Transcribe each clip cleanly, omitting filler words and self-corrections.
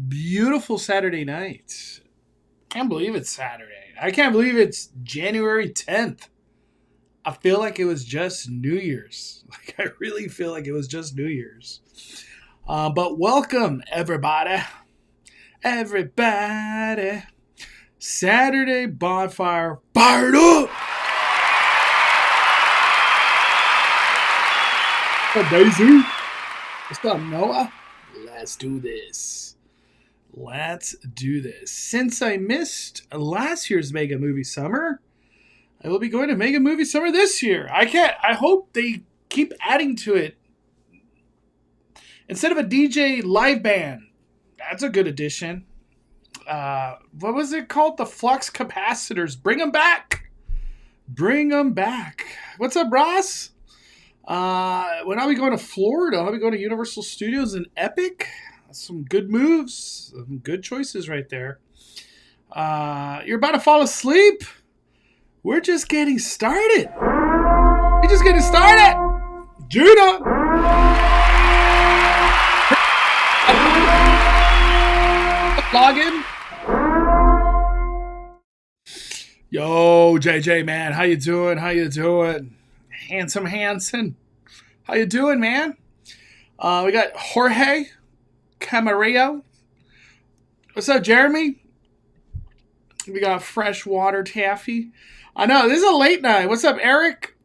Beautiful Saturday night. Can't believe it's Saturday. I can't believe it's January 10th. I feel like it was just New Year's. I really feel like it was just New Year's. But welcome, everybody. Everybody. Saturday Bonfire. Fired up! What's up, Daisy? What's up, Noah? Let's do this. Since I missed last year's Mega Movie Summer, I will be going to Mega Movie Summer this year. I hope they keep adding to it. Instead of a DJ live band. That's a good addition. What was it called? The Flux Capacitors. Bring them back. What's up, Ross? When I'll be going to Florida, I'll be going to Universal Studios in Epic. Some good moves. Some good choices right there. You're about to fall asleep? We're just getting started. Judah! Login. Yo, JJ, man. How you doing? Handsome Hanson. How you doing, man? We got Jorge Camarillo. What's up, Jeremy? We got Freshwater Taffy. I know, this is a late night. What's up, Eric?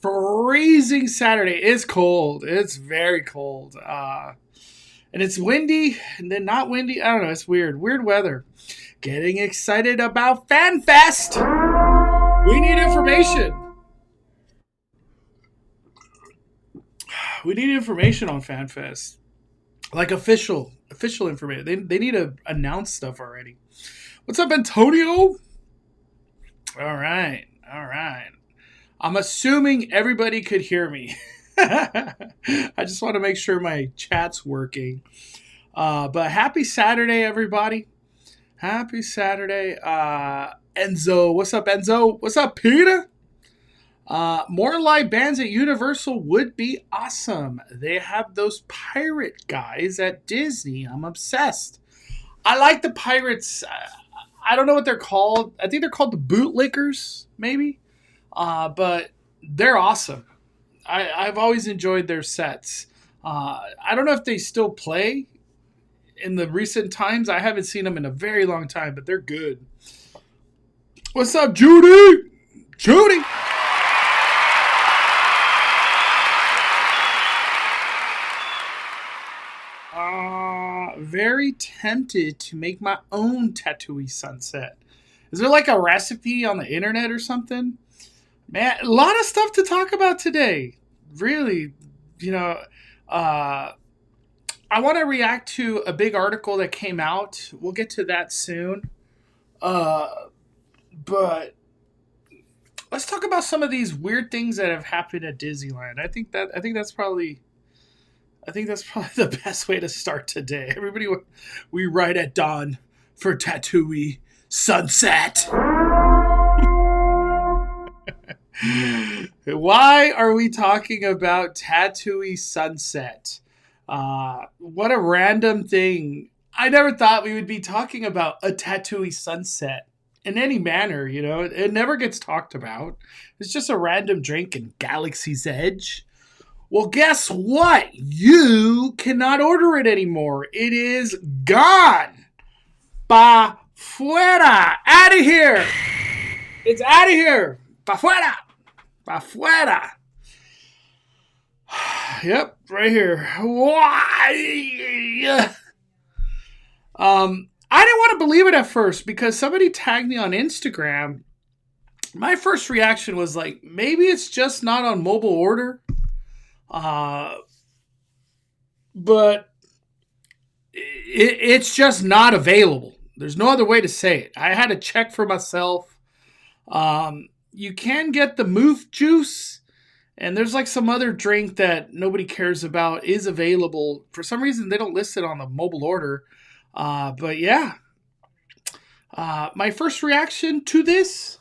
Freezing Saturday. It's cold. It's very cold. And it's windy, and then not windy. I don't know. It's weird. Weird weather. Getting excited about FanFest. We need information. We need information on FanFest. Like official information. They need to announce stuff already. What's up, Antonio? All right. I'm assuming everybody could hear me. I just want to make sure my chat's working. But happy Saturday, everybody. Happy Saturday. Enzo. What's up, Enzo? What's up, Peter? More live bands at Universal would be awesome. They have those pirate guys at Disney. I'm obsessed. I like the pirates. I don't know what they're called. I think they're called the bootlickers, maybe. But they're awesome. I've always enjoyed their sets. I don't know if they still play in the recent times. I haven't seen them in a very long time, but they're good. What's up, Judy? Very tempted to make my own Tatooine Sunset. Is there like a recipe on the internet or something? Man, a lot of stuff to talk about today. Really, I want to react to a big article that came out. We'll get to that soon. But let's talk about some of these weird things that have happened at Disneyland. I think that's probably the best way to start today. Everybody, we ride at dawn for Tatooine Sunset. Why are we talking about Tatooine Sunset? What a random thing. I never thought we would be talking about a Tatooine Sunset in any manner, It never gets talked about. It's just a random drink in Galaxy's Edge. Well, guess what? You cannot order it anymore. It is gone. Pa fuera. Out of here. It's out of here. Pa fuera. Pa fuera. Yep, right here. Why? I didn't want to believe it at first because somebody tagged me on Instagram. My first reaction was like, maybe it's just not on mobile order. But it's just not available. There's no other way to say it. I had to check for myself. You can get the moof juice, and there's like some other drink that nobody cares about is available. For some reason, they don't list it on the mobile order. But yeah, my first reaction to this,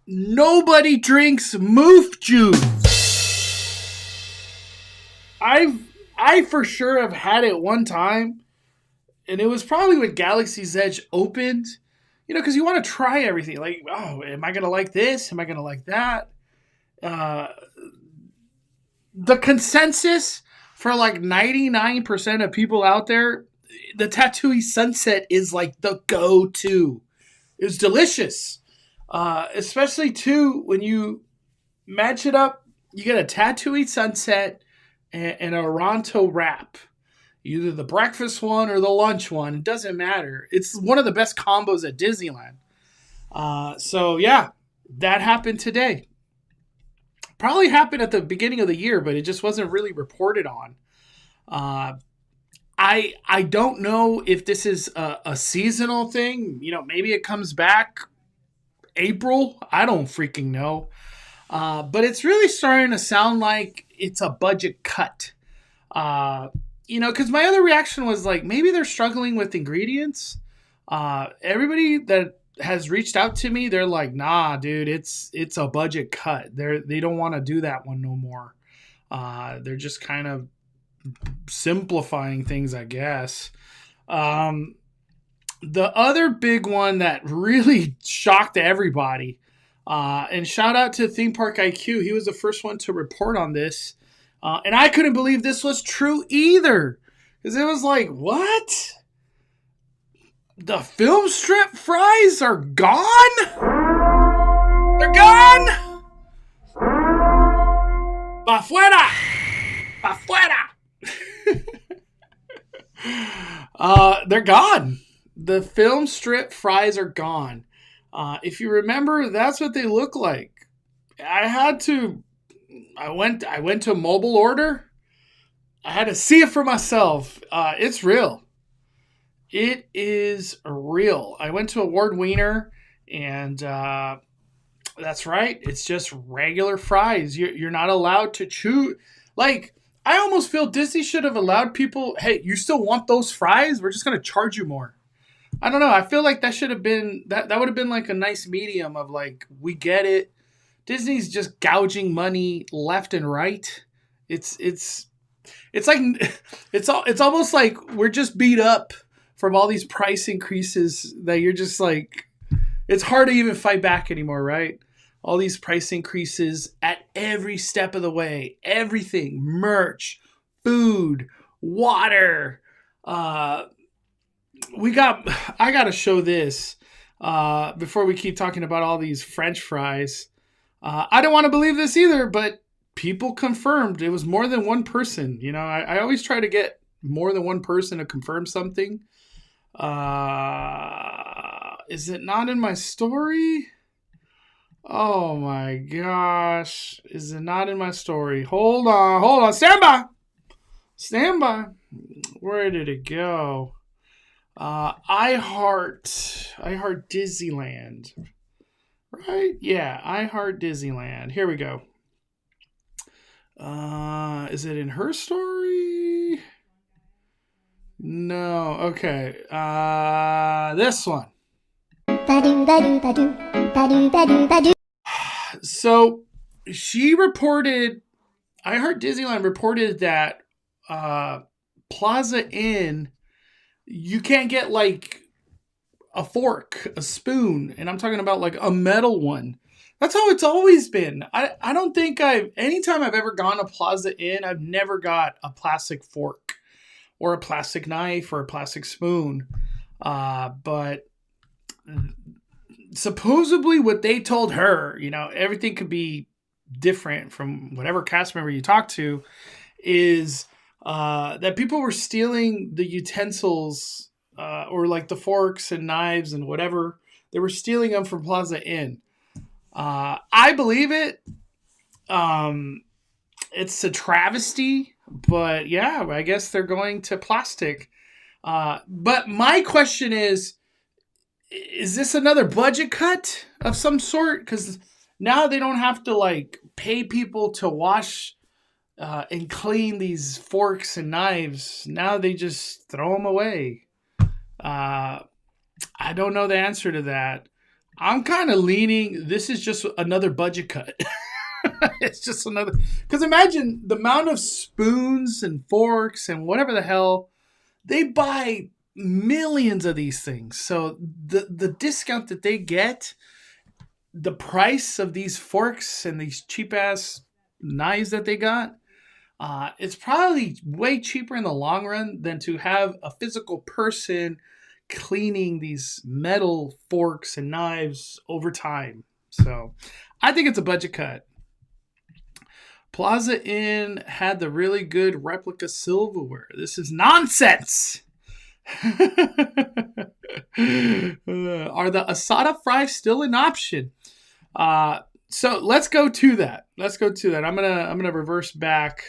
nobody drinks moof juice. I for sure have had it one time. and it was probably when Galaxy's Edge opened. Because you want to try everything. Like, oh, am I gonna like this? Am I gonna like that? Uh, the consensus for like 99% of people out there, the Tatooine Sunset is like the go-to. It was delicious. Especially too when you match it up, you get a Tatooine Sunset and a Ronto wrap. Either the breakfast one or the lunch one. It doesn't matter. It's one of the best combos at Disneyland. So yeah, that happened today. Probably happened at the beginning of the year, but it just wasn't really reported on. I don't know if this is a seasonal thing. Maybe it comes back April. I don't freaking know. But it's really starting to sound like it's a budget cut. Because my other reaction was like, maybe they're struggling with ingredients. Everybody that has reached out to me, they're like, nah, dude, it's a budget cut. They don't want to do that one no more. They're just kind of simplifying things, I guess. The other big one that really shocked everybody, and shout out to Theme Park IQ, he was the first one to report on this. And I couldn't believe this was true either. Because it was like, what? The film strip fries are gone? They're gone? Pa fuera! Pa fuera! They're gone. The film strip fries are gone. If you remember, that's what they look like. I went to mobile order. I had to see it for myself. It's real. It is real. I went to Award Wiener, and that's right. It's just regular fries. You're not allowed to chew. Like, I almost feel Disney should have allowed people, hey, you still want those fries? We're just going to charge you more. I don't know. I feel like that should have been, that would have been like a nice medium of like, we get it. Disney's just gouging money left and right. It's like it's almost like we're just beat up from all these price increases that you're just like, it's hard to even fight back anymore, right? All these price increases at every step of the way, everything, merch, food, water. I got to show this before we keep talking about all these French fries. I don't want to believe this either, but people confirmed it was more than one person. I always try to get more than one person to confirm something. Is it not in my story? Oh my gosh. Is it not in my story? Hold on. Stand by. Where did it go? I Heart Disneyland. Right? Yeah, I Heart Disneyland. Here we go. Is it in her story? No. Okay. This one. So she reported, I Heart Disneyland reported that Plaza Inn, you can't get like a fork, a spoon, and I'm talking about like a metal one. That's how it's always been. I don't think anytime I've ever gone to Plaza Inn, I've never got a plastic fork or a plastic knife or a plastic spoon. But supposedly what they told her, everything could be different from whatever cast member you talk to, is that people were stealing the utensils or like the forks and knives and whatever. They were stealing them from Plaza Inn. I believe it. It's a travesty, but yeah, I guess they're going to plastic. But my question is this another budget cut of some sort? Because now they don't have to like pay people to wash and clean these forks and knives. Now they just throw them away. I don't know the answer to that. I'm kind of leaning, this is just another budget cut. It's just another, because imagine the amount of spoons and forks and whatever the hell they buy. millions of these things. So the discount that they get, the price of these forks and these cheap ass knives that they got, it's probably way cheaper in the long run than to have a physical person cleaning these metal forks and knives over time. So I think it's a budget cut. Plaza Inn had the really good replica silverware. This is nonsense. Are the asada fries still an option? So let's go to that. I'm gonna reverse back.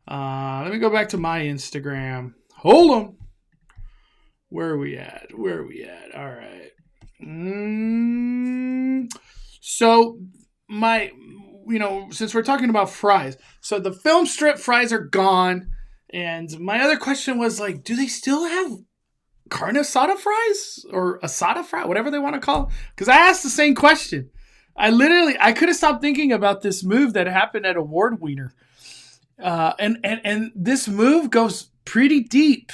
Let me go back to my Instagram. Hold on. Where are we at? All right. So since we're talking about fries, so the film strip fries are gone. And my other question was like, do they still have carne asada fries or asada fry, whatever they want to call it? Because I asked the same question. I could have stopped thinking about this move that happened at Award Wiener. And this move goes pretty deep.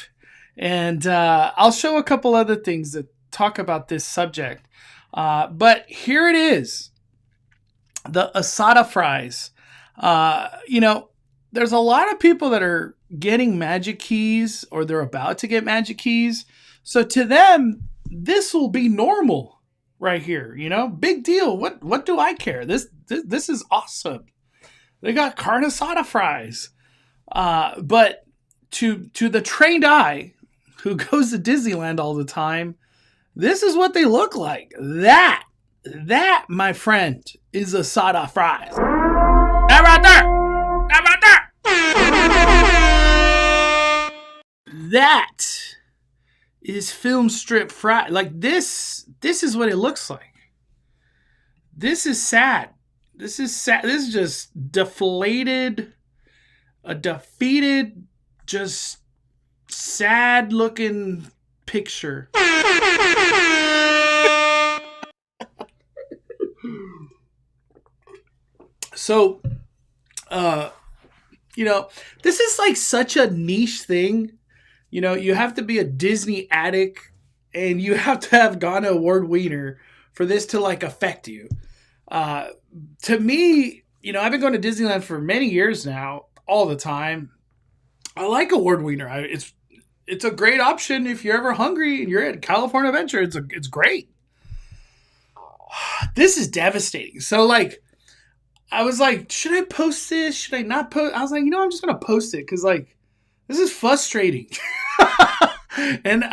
And I'll show a couple other things that talk about this subject. But here it is. The asada fries. There's a lot of people that are getting magic keys or they're about to get magic keys. So to them, this will be normal right here. Big deal. What do I care? This is awesome. They got carne asada fries. But to the trained eye who goes to Disneyland all the time, this is what they look like. That, my friend, is asada fries. That right there. That is film strip fry. Like this is what it looks like. This is sad. This is just deflated, a defeated, just sad looking picture. So, this is like such a niche thing. You have to be a Disney addict and you have to have gone to Award Wiener for this to like affect you. To me, I've been going to Disneyland for many years now, all the time. I like Award Wiener. It's a great option if you're ever hungry and you're at California Adventure. It's great. This is devastating. So like, I was like, should I post this? Should I not post? I was like, I'm just going to post it because like, this is frustrating. And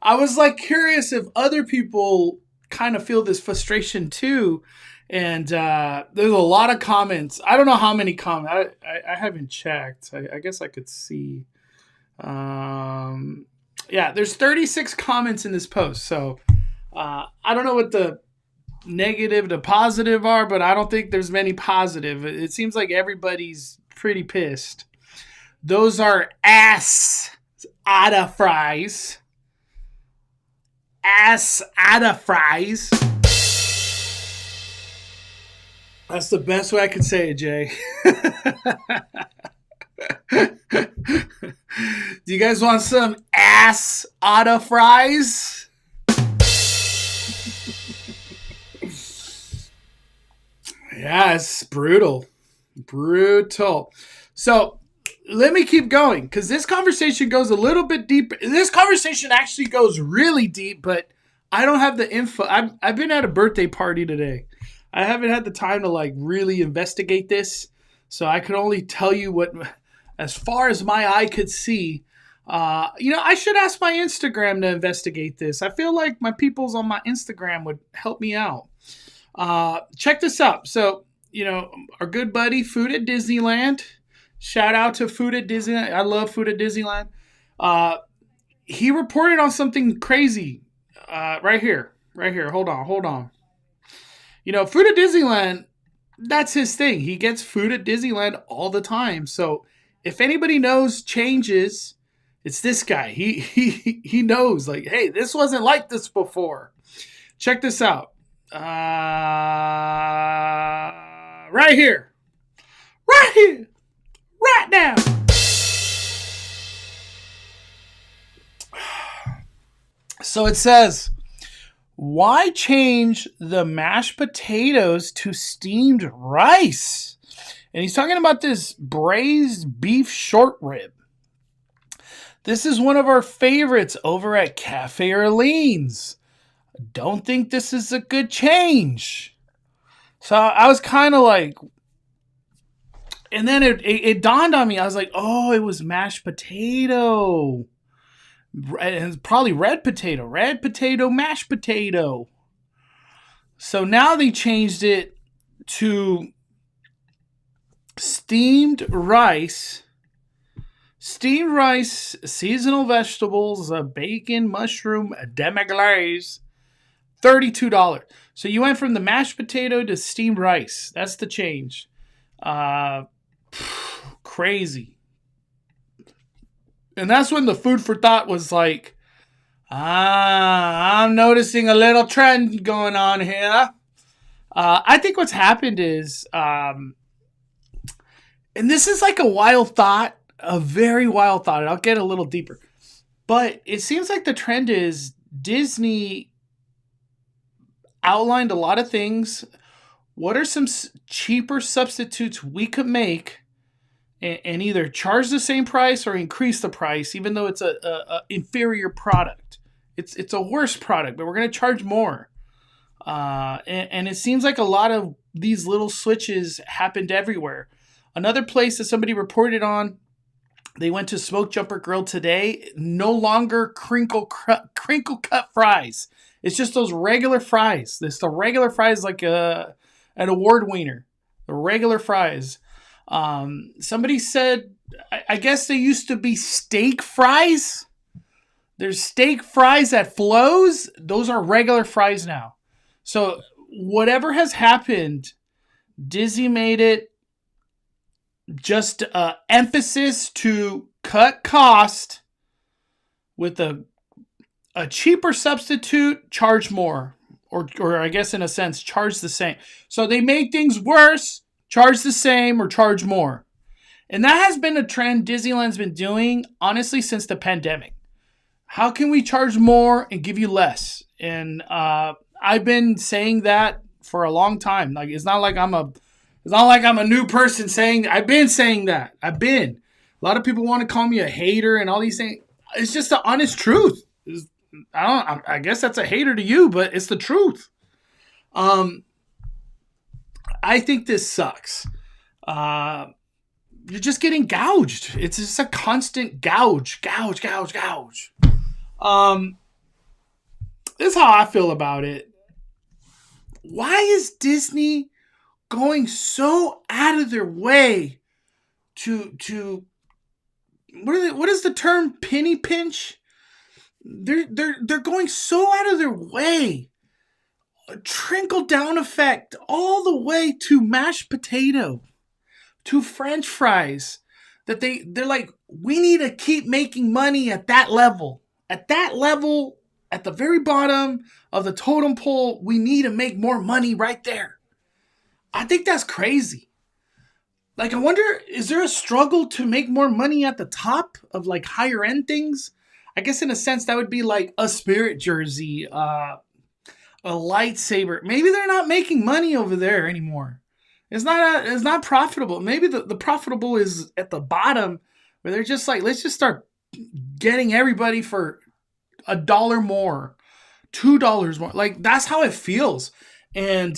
I was like curious if other people kind of feel this frustration too. And there's a lot of comments. I don't know how many comments. I haven't checked. I guess I could see. There's 36 comments in this post. So I don't know what the negative to positive are, but I don't think there's many positive. It seems like everybody's pretty pissed. Those are asada fries. Asada fries. That's the best way I could say it, Jay. Do you guys want some asada fries? Yeah, it's brutal. So let me keep going because this conversation goes a little bit deeper. This conversation actually goes really deep, but I don't have the info. I've been at a birthday party today. I haven't had the time to like really investigate this. So I could only tell you what, as far as my eye could see. I should ask my Instagram to investigate this. I feel like my peoples on my Instagram would help me out. Check this out. So, our good buddy, Food at Disneyland. Shout out to Food at Disneyland. I love Food at Disneyland. He reported on something crazy. Right here. Hold on. Food at Disneyland, that's his thing. He gets food at Disneyland all the time. So if anybody knows changes, it's this guy. He knows, like, hey, this wasn't like this before. Check this out. Right here. Right now. So it says, why change the mashed potatoes to steamed rice? And he's talking about this braised beef short rib. This is one of our favorites over at Cafe Orleans. Don't think this is a good change. So I was kind of like, and then it dawned on me. I was like, oh, it was mashed potato. And probably red potato, mashed potato. So now they changed it to steamed rice, seasonal vegetables, bacon, mushroom, demi-glace, $32. So you went from the mashed potato to steamed rice. That's the change. Crazy. And that's when the food for thought was like, I'm noticing a little trend going on here. I think what's happened is, and this is like a wild thought, a very wild thought, and I'll get a little deeper. But it seems like the trend is Disney outlined a lot of things. What are some cheaper substitutes we could make and either charge the same price or increase the price, even though it's a inferior product? It's a worse product, but we're going to charge more. And it seems like a lot of these little switches happened everywhere. Another place that somebody reported on, they went to Smoke Jumper Grill today. No longer crinkle cut fries. It's just those regular fries. It's the regular fries, like an award winner. The regular fries. Somebody said, I guess they used to be steak fries. There's steak fries at Flo's. Those are regular fries now. So whatever has happened, Disney made it just emphasis to cut cost with a cheaper substitute, charge more. Or I guess in a sense, charge the same. So they made things worse, charge the same, or charge more. And that has been a trend Disneyland's been doing, honestly, since the pandemic. How can we charge more and give you less? And I've been saying that for a long time. Like, it's not like I'm a new person saying. I've been saying that. A lot of people want to call me a hater and all these things. It's just the honest truth. I guess that's a hater to you, but it's the truth. I think this sucks. You're just getting gouged. It's just a constant gouge. This is how I feel about it. Why is Disney going so out of their way to what is the term, penny pinch? They're going so out of their way. A trickle down effect all the way to mashed potato, to French fries, that they're like, we need to keep making money at that level. At that level, at the very bottom of the totem pole, we need to make more money right there. I think that's crazy. Like, I wonder, is there a struggle to make more money at the top of like higher end things? I guess in a sense that would be like a Spirit jersey, a lightsaber. Maybe they're not making money over there anymore. It's not profitable. Maybe the profitable is at the bottom, where they're just like, let's just start getting everybody for $1 more, $2 more. Like, that's how it feels. And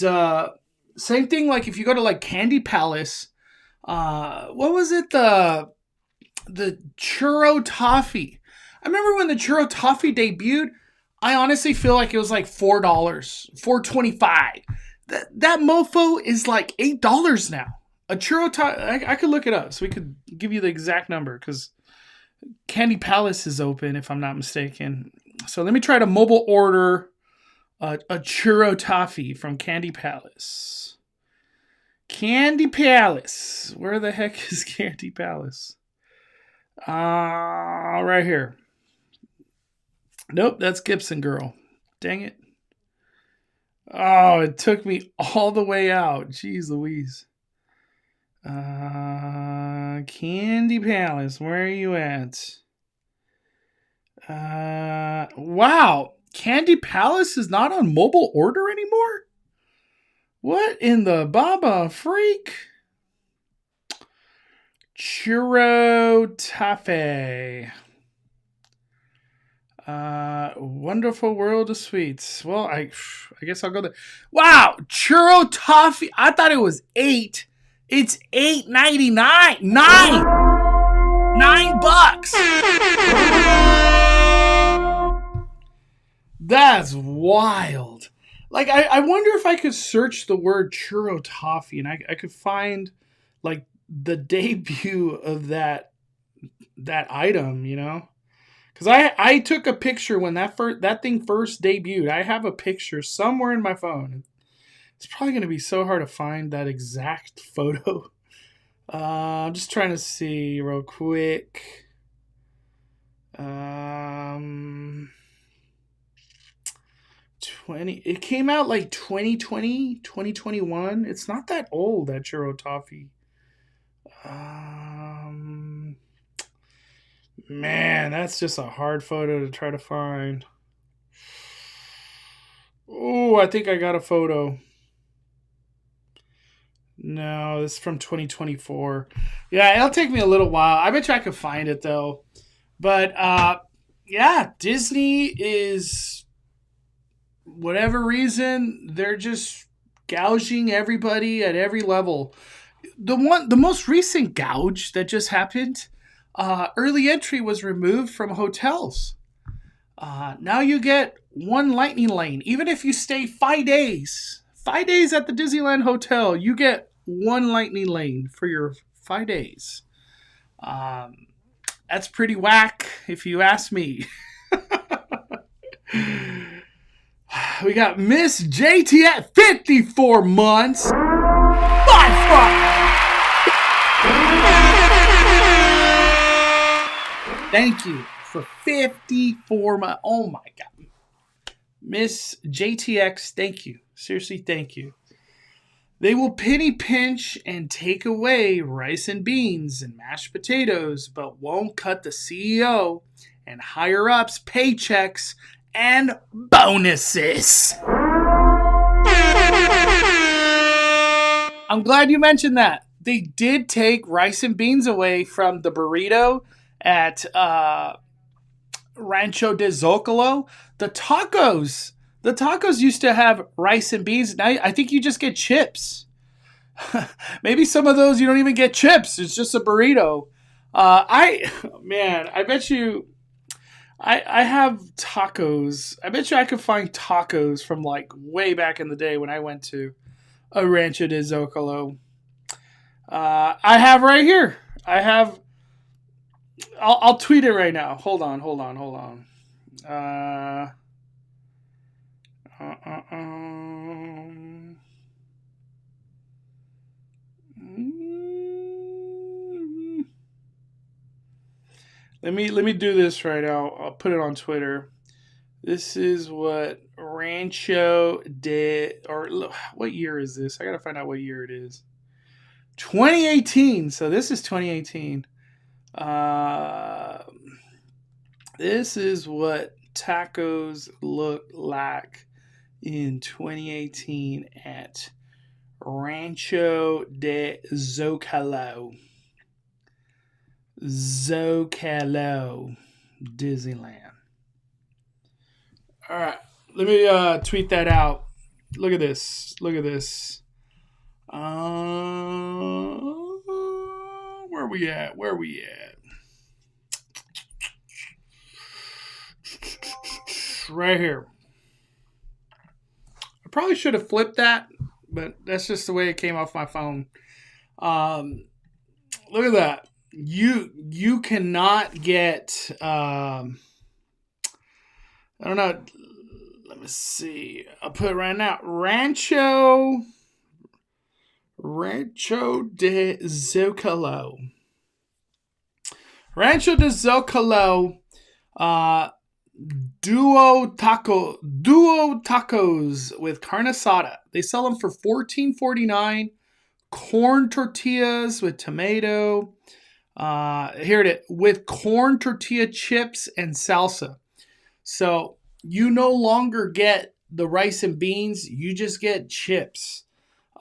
same thing, like if you go to like Candy Palace, what was it? The churro toffee. I remember when the churro toffee debuted, I honestly feel like it was like $4, $4.25. That mofo is like $8 now. A churro toffee, I could look it up so we could give you the exact number, because Candy Palace is open, if I'm not mistaken. So let me try to mobile order a churro toffee from Candy Palace. Candy Palace. Where the heck is Candy Palace? Right here. Nope, that's Gibson Girl. Dang it. Oh, it took me all the way out. Jeez Louise. Candy Palace, where are you at? Wow. Candy Palace is not on mobile order anymore? What in the Baba freak? Churro Tafe. Wonderful World of Sweets. Well, I guess I'll go there. Wow, Churro Toffee. I thought it was $8. It's $8.99. $9. That's wild. Like, I wonder if I could search the word Churro Toffee and I could find like the debut of that item, you know? Because I took a picture when that thing first debuted. I have a picture somewhere in my phone. It's probably going to be so hard to find that exact photo. I'm just trying to see real quick. 20. It came out like 2020, 2021. It's not that old, that Churro Toffee. Man, that's just a hard photo to try to find. Oh, I think I got a photo. No, this is from 2024. Yeah, it'll take me a little while. I bet you I could find it though. But yeah, Disney is, whatever reason, they're just gouging everybody at every level. The most recent gouge that just happened, early entry was removed from hotels. Now you get one lightning lane. Even if you stay 5 days at the Disneyland Hotel, you get one lightning lane for your 5 days. That's pretty whack, if you ask me. We got Miss JT at 54 months. Thank you for 54 months. Oh my God. Miss JTX, thank you. Seriously, thank you. They will penny pinch and take away rice and beans and mashed potatoes, but won't cut the CEO and higher ups' paychecks and bonuses. I'm glad you mentioned that. They did take rice and beans away from the burrito at Rancho de Zocalo. The tacos used to have rice and beans. Now I think you just get chips. Maybe some of those you don't even get chips. It's just a burrito. I bet you I have tacos. I bet you I could find tacos from like way back in the day when I went to a Rancho de Zocalo. I have right here. I'll tweet it right now. Hold on. Let me do this right now. I'll put it on Twitter. This is what Rancho did, or what year is this? I gotta find out what year it is. 2018. So this is 2018. This is what tacos look like in 2018 at Rancho de Zocalo. Disneyland. All right, let me tweet that out. Look at this. Where we at? Right here. I probably should have flipped that, but that's just the way it came off my phone. Look at that. You cannot get I don't know. Let me see. I'll put it right now. Rancho de Zocalo. Rancho de Zocalo. Duo tacos with carne asada. They sell them for $14.49. Corn tortillas with tomato. Here it is, with corn tortilla chips and salsa. So you no longer get the rice and beans. You just get chips.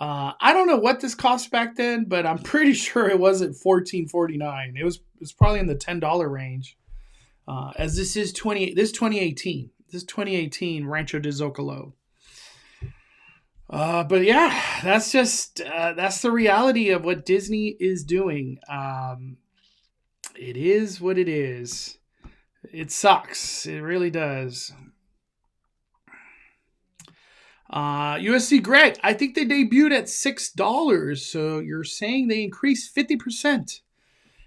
I don't know what this cost back then, but I'm pretty sure it wasn't $14.49. It was probably in the $10 range. As this is 2018. This is 2018 Rancho de Zocalo. But yeah, that's just that's the reality of what Disney is doing. It is what it is. It sucks. It really does. USC Greg, I think they debuted at $6. So you're saying they increased 50%.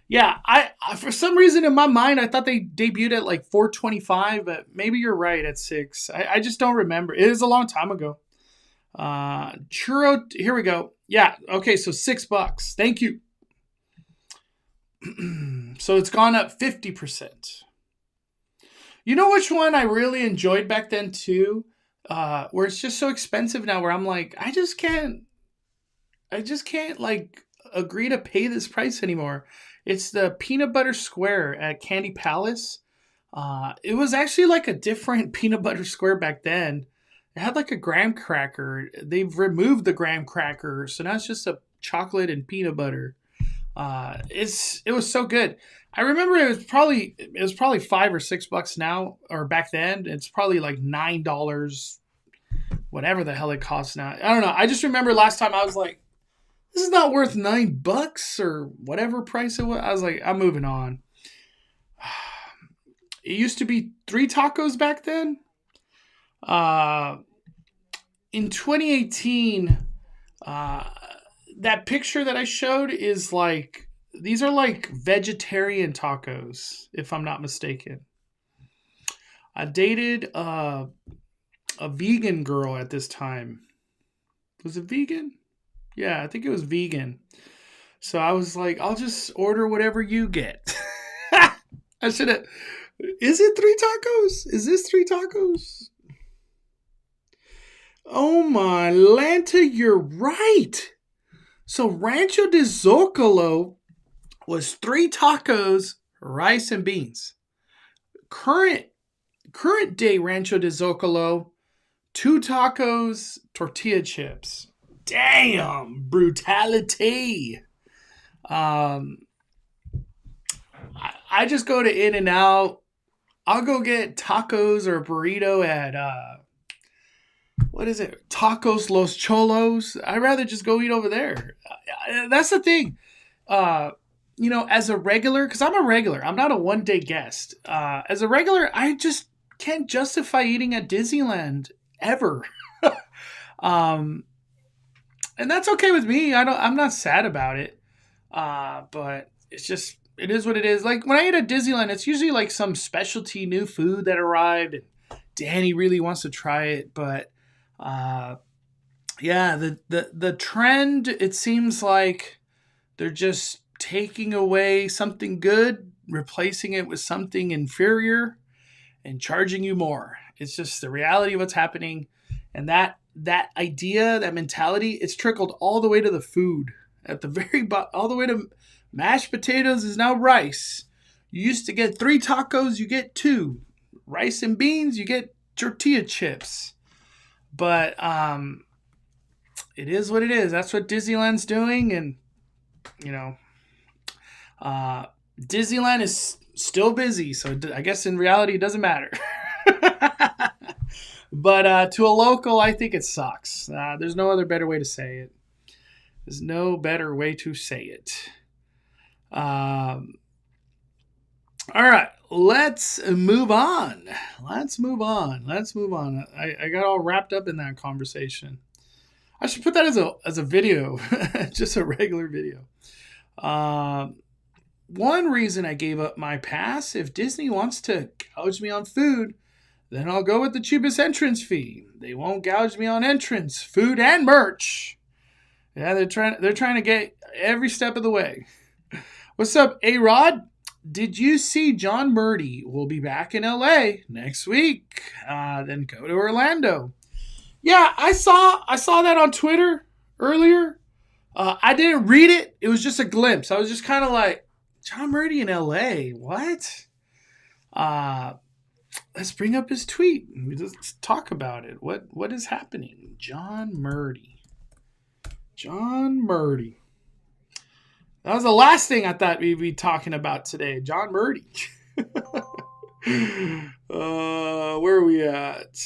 Yeah, I for some reason in my mind I thought they debuted at like $4.25, but maybe you're right at $6. I just don't remember. It is a long time ago. Churro, here we go. Yeah, okay, so $6. Thank you. So it's gone up 50%. You know which one I really enjoyed back then too? Where it's just so expensive now where I'm like, I just can't like agree to pay this price anymore. It's the peanut butter square at Candy Palace. It was actually like a different peanut butter square back then. It had like a graham cracker. They've removed the graham cracker, so now it's just a chocolate and peanut butter. It was so good. I remember it was probably $5 or $6 now, or back then. It's probably like $9, whatever the hell it costs now. I don't know. I just remember last time I was like, this is not worth $9 or whatever price it was. I was like, I'm moving on. It used to be 3 tacos back then. In 2018, that picture that I showed is like, these are like vegetarian tacos, if I'm not mistaken. I dated a vegan girl at this time. Was it vegan? Yeah, I think it was vegan. So I was like, I'll just order whatever you get. I should have. Is it 3 tacos? Is this 3 tacos? Oh my Lanta, you're right. So Rancho de Zocalo was 3 tacos, rice and beans. Current day Rancho de Zocalo, 2 tacos, tortilla chips. Damn, brutality. I just go to In-N-Out. I'll go get tacos or a burrito at what is it? Tacos Los Cholos. I'd rather just go eat over there. That's the thing. As a regular, because I'm a regular, I'm not a one-day guest. As a regular, I just can't justify eating at Disneyland ever. And that's okay with me. I'm not sad about it. But it is what it is. Like when I eat at Disneyland, it's usually like some specialty new food that arrived and Danny really wants to try it. But the trend, it seems like they're just taking away something good, replacing it with something inferior, and charging you more. It's just the reality of what's happening. And that idea, that mentality, it's trickled all the way to the food. At the very bottom, all the way to mashed potatoes is now rice. You used to get 3 tacos, you get 2. Rice and beans, you get tortilla chips. But it is what it is. That's what Disneyland's doing. And, Disneyland is still busy. So I guess in reality, it doesn't matter. But to a local, I think it sucks. There's no other better way to say it. There's no better way to say it. All right, let's move on. I got all wrapped up in that conversation. I should put that as a video, just a regular video. One reason I gave up my pass, if Disney wants to gouge me on food, then I'll go with the cheapest entrance fee. They won't gouge me on entrance, food, and merch. Yeah, they're trying to get every step of the way. What's up, A-Rod? Did you see John Murdy will be back in LA next week? Then go to Orlando. Yeah, I saw that on Twitter earlier. I didn't read it. It was just a glimpse. I was just kind of like, John Murdy in LA? What? let's bring up his tweet. Let's talk about it. What is happening? John Murdy. John Murdy. That was the last thing I thought we'd be talking about today. John Murdy. Where are we at?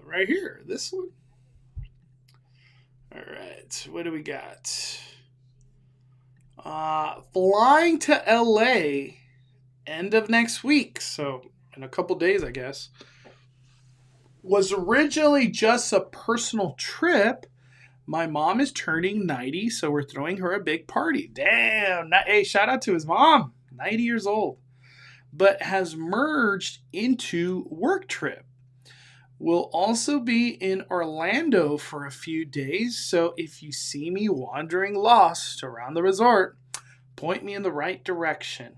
Right here. This one. All right. What do we got? Flying to LA end of next week. So in a couple days, I guess. Was originally just a personal trip. My mom is turning 90, so we're throwing her a big party. Damn. Hey, shout out to his mom. 90 years old. But has merged into work trip. We'll also be in Orlando for a few days, so if you see me wandering lost around the resort, point me in the right direction.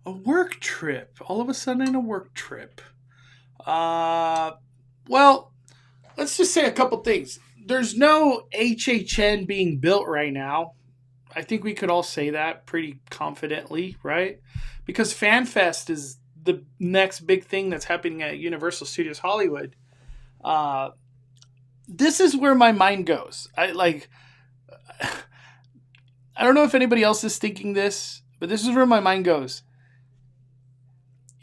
A work trip. All of a sudden, a work trip. Well, let's just say a couple things. There's no HHN being built right now. I think we could all say that pretty confidently, right? Because FanFest is the next big thing that's happening at Universal Studios Hollywood. This is where my mind goes. I don't know if anybody else is thinking this, but this is where my mind goes.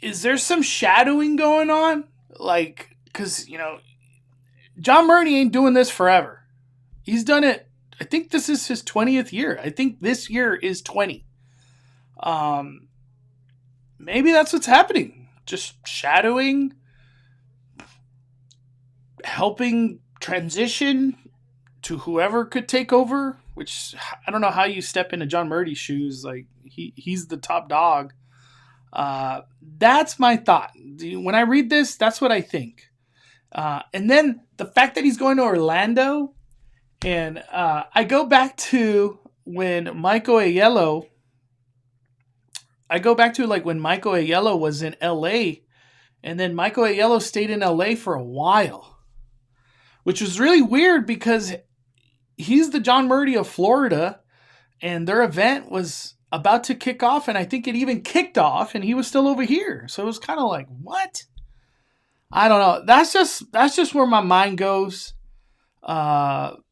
Is there some shadowing going on? Like, because, John Murdy ain't doing this forever. He's done it. I think this is his 20th year. I think this year is 20. Maybe that's what's happening. Just shadowing, helping transition to whoever could take over, which I don't know how you step into John Murdy's shoes. Like, he's the top dog. That's my thought. When I read this, that's what I think. And then the fact that he's going to Orlando, and I go back to when Michael Aiello was in LA, and then Michael Aiello stayed in LA for a while, which was really weird because he's the John Murdy of Florida, and their event was about to kick off, and I think it even kicked off, and he was still over here. So it was kind of like, what? I don't know. That's just where my mind goes. I'm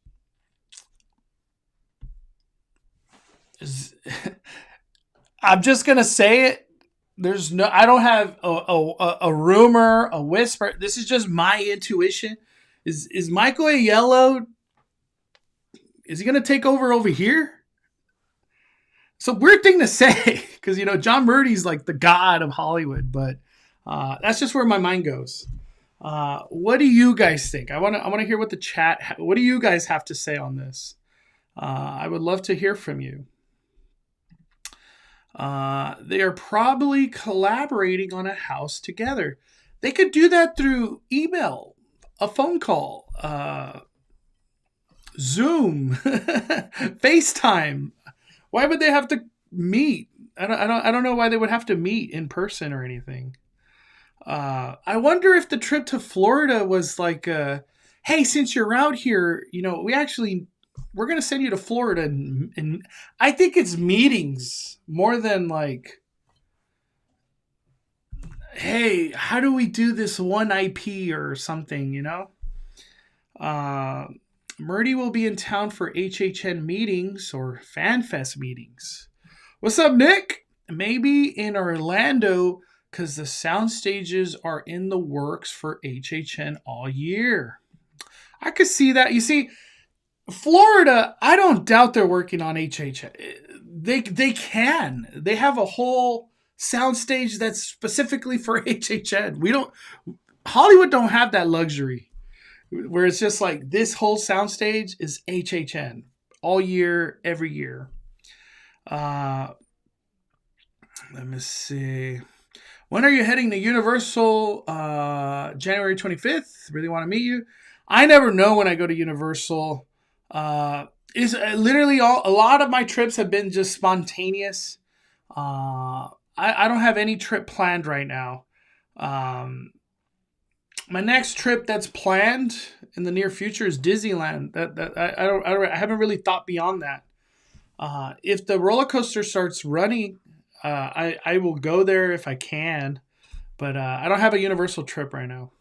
just gonna say it. I don't have a rumor, a whisper. This is just my intuition. Is Michael Aiello? Is he gonna take over here? It's a weird thing to say because John Murdy's like the god of Hollywood, but that's just where my mind goes. What do you guys think? I want to hear what the chat. What do you guys have to say on this? I would love to hear from you. They are probably collaborating on a house together. They could do that through email, a phone call, Zoom, FaceTime. Why would they have to meet? I don't know why they would have to meet in person or anything. I wonder if the trip to Florida was like, hey, since you're out here, we're going to send you to Florida. And I think it's meetings more than like, hey, how do we do this one IP or something, Murdy will be in town for HHN meetings or FanFest meetings. What's up, Nick? Maybe in Orlando because the sound stages are in the works for HHN all year. I could see that. You see, Florida, I don't doubt they're working on HHN. They can. They have a whole sound stage that's specifically for HHN. Hollywood don't have that luxury where it's just like this whole sound stage is HHN all year, every year. Let me see. When are you heading to Universal? January 25th. Really want to meet you. I never know when I go to Universal. Is literally a lot of my trips have been just spontaneous. I don't have any trip planned right now. My next trip that's planned in the near future is Disneyland. I haven't really thought beyond that. If the roller coaster starts running, I will go there if I can. But I don't have a Universal trip right now.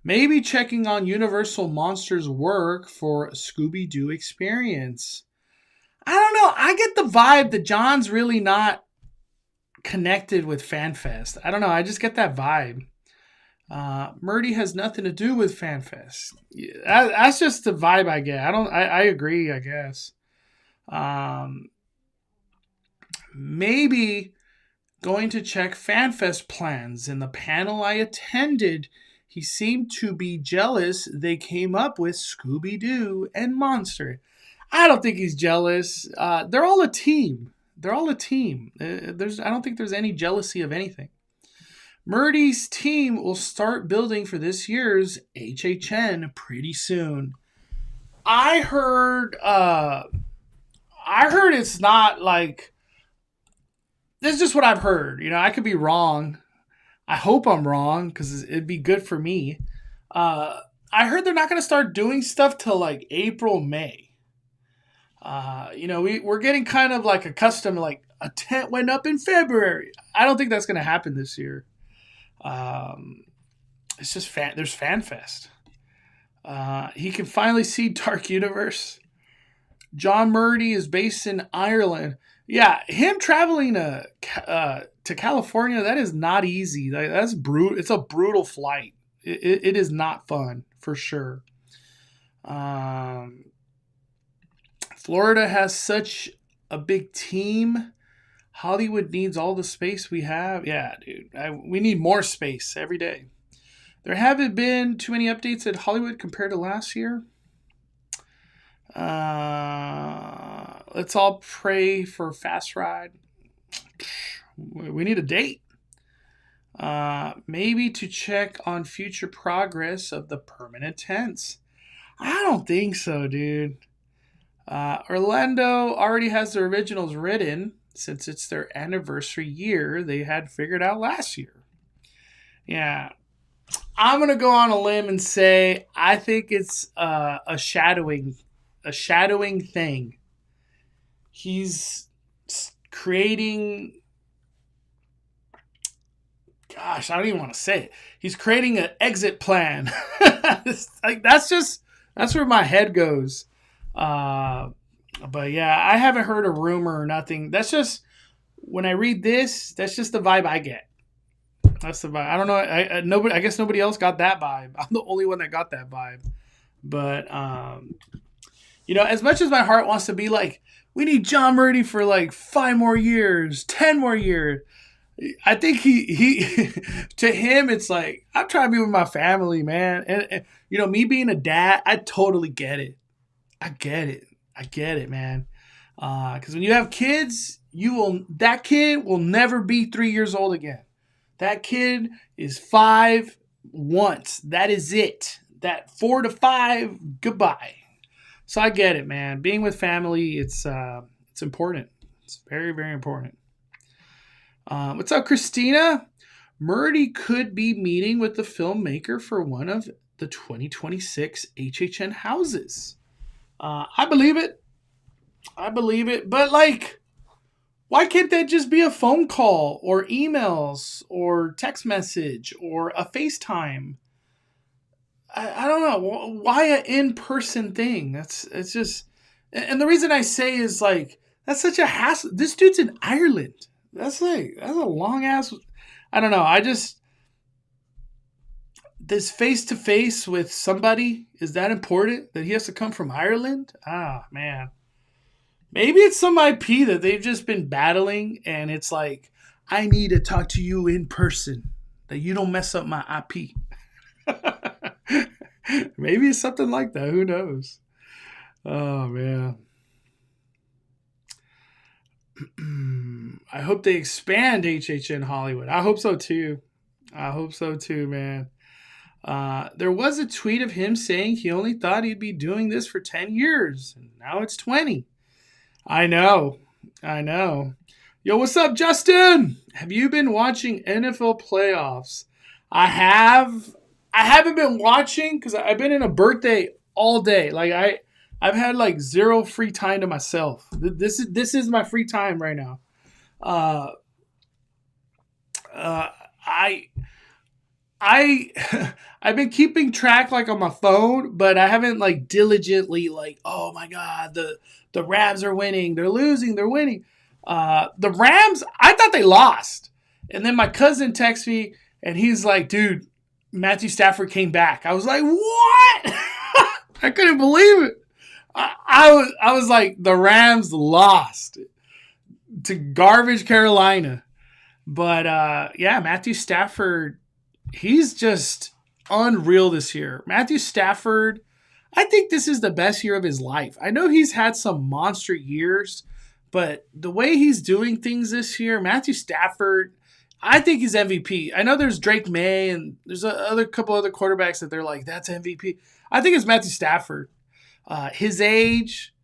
Maybe checking on Universal Monsters work for a Scooby-Doo experience. I don't know. I get the vibe that John's really not connected with FanFest. I don't know. I just get that vibe. Murdy has nothing to do with FanFest. That's just the vibe I get. I agree, I guess. Maybe going to check FanFest plans. In the panel I attended, he seemed to be jealous they came up with Scooby-Doo and Monster. I don't think he's jealous. They're all a team. I don't think there's any jealousy of anything. Murdy's team will start building for this year's HHN pretty soon. I heard it's not like... This is just what I've heard. I could be wrong. I hope I'm wrong because it'd be good for me. I heard they're not going to start doing stuff till like April, May. We're getting kind of like accustomed, like a tent went up in February. I don't think that's going to happen this year. It's just there's FanFest. He can finally see Dark Universe. John Murdy is based in Ireland. Yeah, him traveling to California, that is not easy. That's brutal. It's a brutal flight. It is not fun, for sure. Florida has such a big team. Hollywood needs all the space we have. Yeah, dude. We need more space every day. There haven't been too many updates at Hollywood compared to last year. Let's all pray for a fast ride. We need a date. Maybe to check on future progress of the permanent tents. I don't think so, dude. Orlando already has the originals written since it's their anniversary year they had figured out last year. Yeah. I'm going to go on a limb and say I think it's a shadowing thing. He's creating... Gosh, I don't even want to say it. He's creating an exit plan. That's where my head goes. But yeah, I haven't heard a rumor or nothing. That's just, when I read this, that's just the vibe I get. That's the vibe. I don't know. I guess nobody else got that vibe. I'm the only one that got that vibe. But, as much as my heart wants to be like, we need John Murdy for like 5 more years, 10 more years. I think he to him, it's like, I'm trying to be with my family, man. And me being a dad, I totally get it. I get it, man. Because when you have kids, that kid will never be 3 years old again. That kid is 5 once. That is it. That 4 to 5, goodbye. So I get it, man. Being with family, it's important. It's very, very important. What's up, Christina? Murdy could be meeting with the filmmaker for one of the 2026 HHN houses. I believe it. But, why can't that just be a phone call or emails or text message or a FaceTime? I don't know. Why an in-person thing? It's just... And the reason I say is, that's such a hassle. This dude's in Ireland. That's a long ass... I don't know. This face-to-face with somebody, is that important? That he has to come from Ireland? Ah, man. Maybe it's some IP that they've just been battling, and it's like, I need to talk to you in person, that you don't mess up my IP. Maybe it's something like that. Who knows? Oh, man. I hope they expand HHN Hollywood. I hope so too, man. There was a tweet of him saying he only thought he'd be doing this for 10 years, and now it's 20. I know. Yo, what's up, Justin? Have you been watching NFL playoffs? I have. I haven't been watching because I've been in a birthday all day. I've had like zero free time to myself. This is my free time right now. Uh, uh, I I I've been keeping track like on my phone, but I haven't like diligently like, oh my god, the Rams are winning, they're losing, they're winning. The Rams, I thought they lost, and then my cousin texts me and he's like, dude, Matthew Stafford came back. I was like, what? I couldn't believe it. I was like, the Rams lost to garbage Carolina. But yeah, Matthew Stafford, he's just unreal this year. Matthew Stafford, I think this is the best year of his life. I know he's had some monster years, but the way he's doing things this year, Matthew Stafford, I think he's MVP. I know there's Drake May and there's a other couple other quarterbacks that they're like, that's MVP. I think it's Matthew Stafford. His age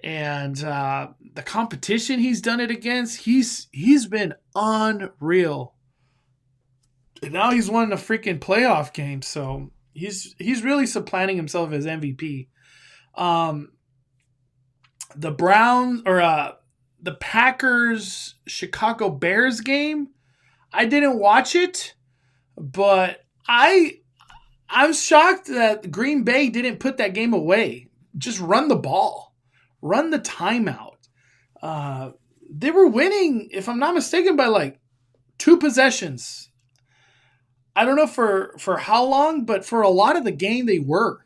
and the competition he's done it against, he's been unreal. And now he's won a freaking playoff game, so he's really supplanting himself as MVP. The Browns or the Packers Chicago Bears game, I didn't watch it, but I'm shocked that Green Bay didn't put that game away. Just run the ball. Run the timeout. They were winning, if I'm not mistaken, by like 2 possessions. I don't know for how long, but for a lot of the game they were.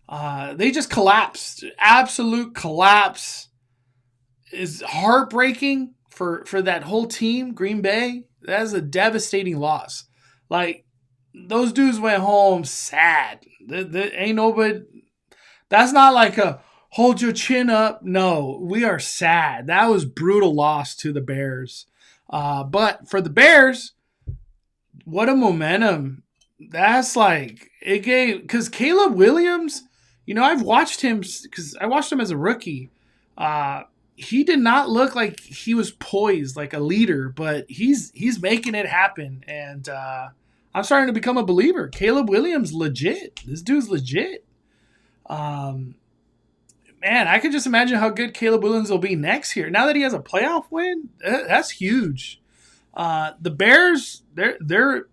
They just collapsed. Absolute collapse is heartbreaking for that whole team, Green Bay. That is a devastating loss. Like, those dudes went home sad. Ain't nobody. That's not like a hold your chin up. No, we are sad. That was brutal loss to the Bears. But for the Bears, what a momentum. That's like, it gave, because Caleb Williams, I've watched him, because I watched him as a rookie. He did not look like he was poised like a leader, but he's making it happen. And I'm starting to become a believer. Caleb Williams, legit. This dude's legit. Man, I could just imagine how good Caleb Williams will be next year. Now that he has a playoff win, that's huge. The Bears, they're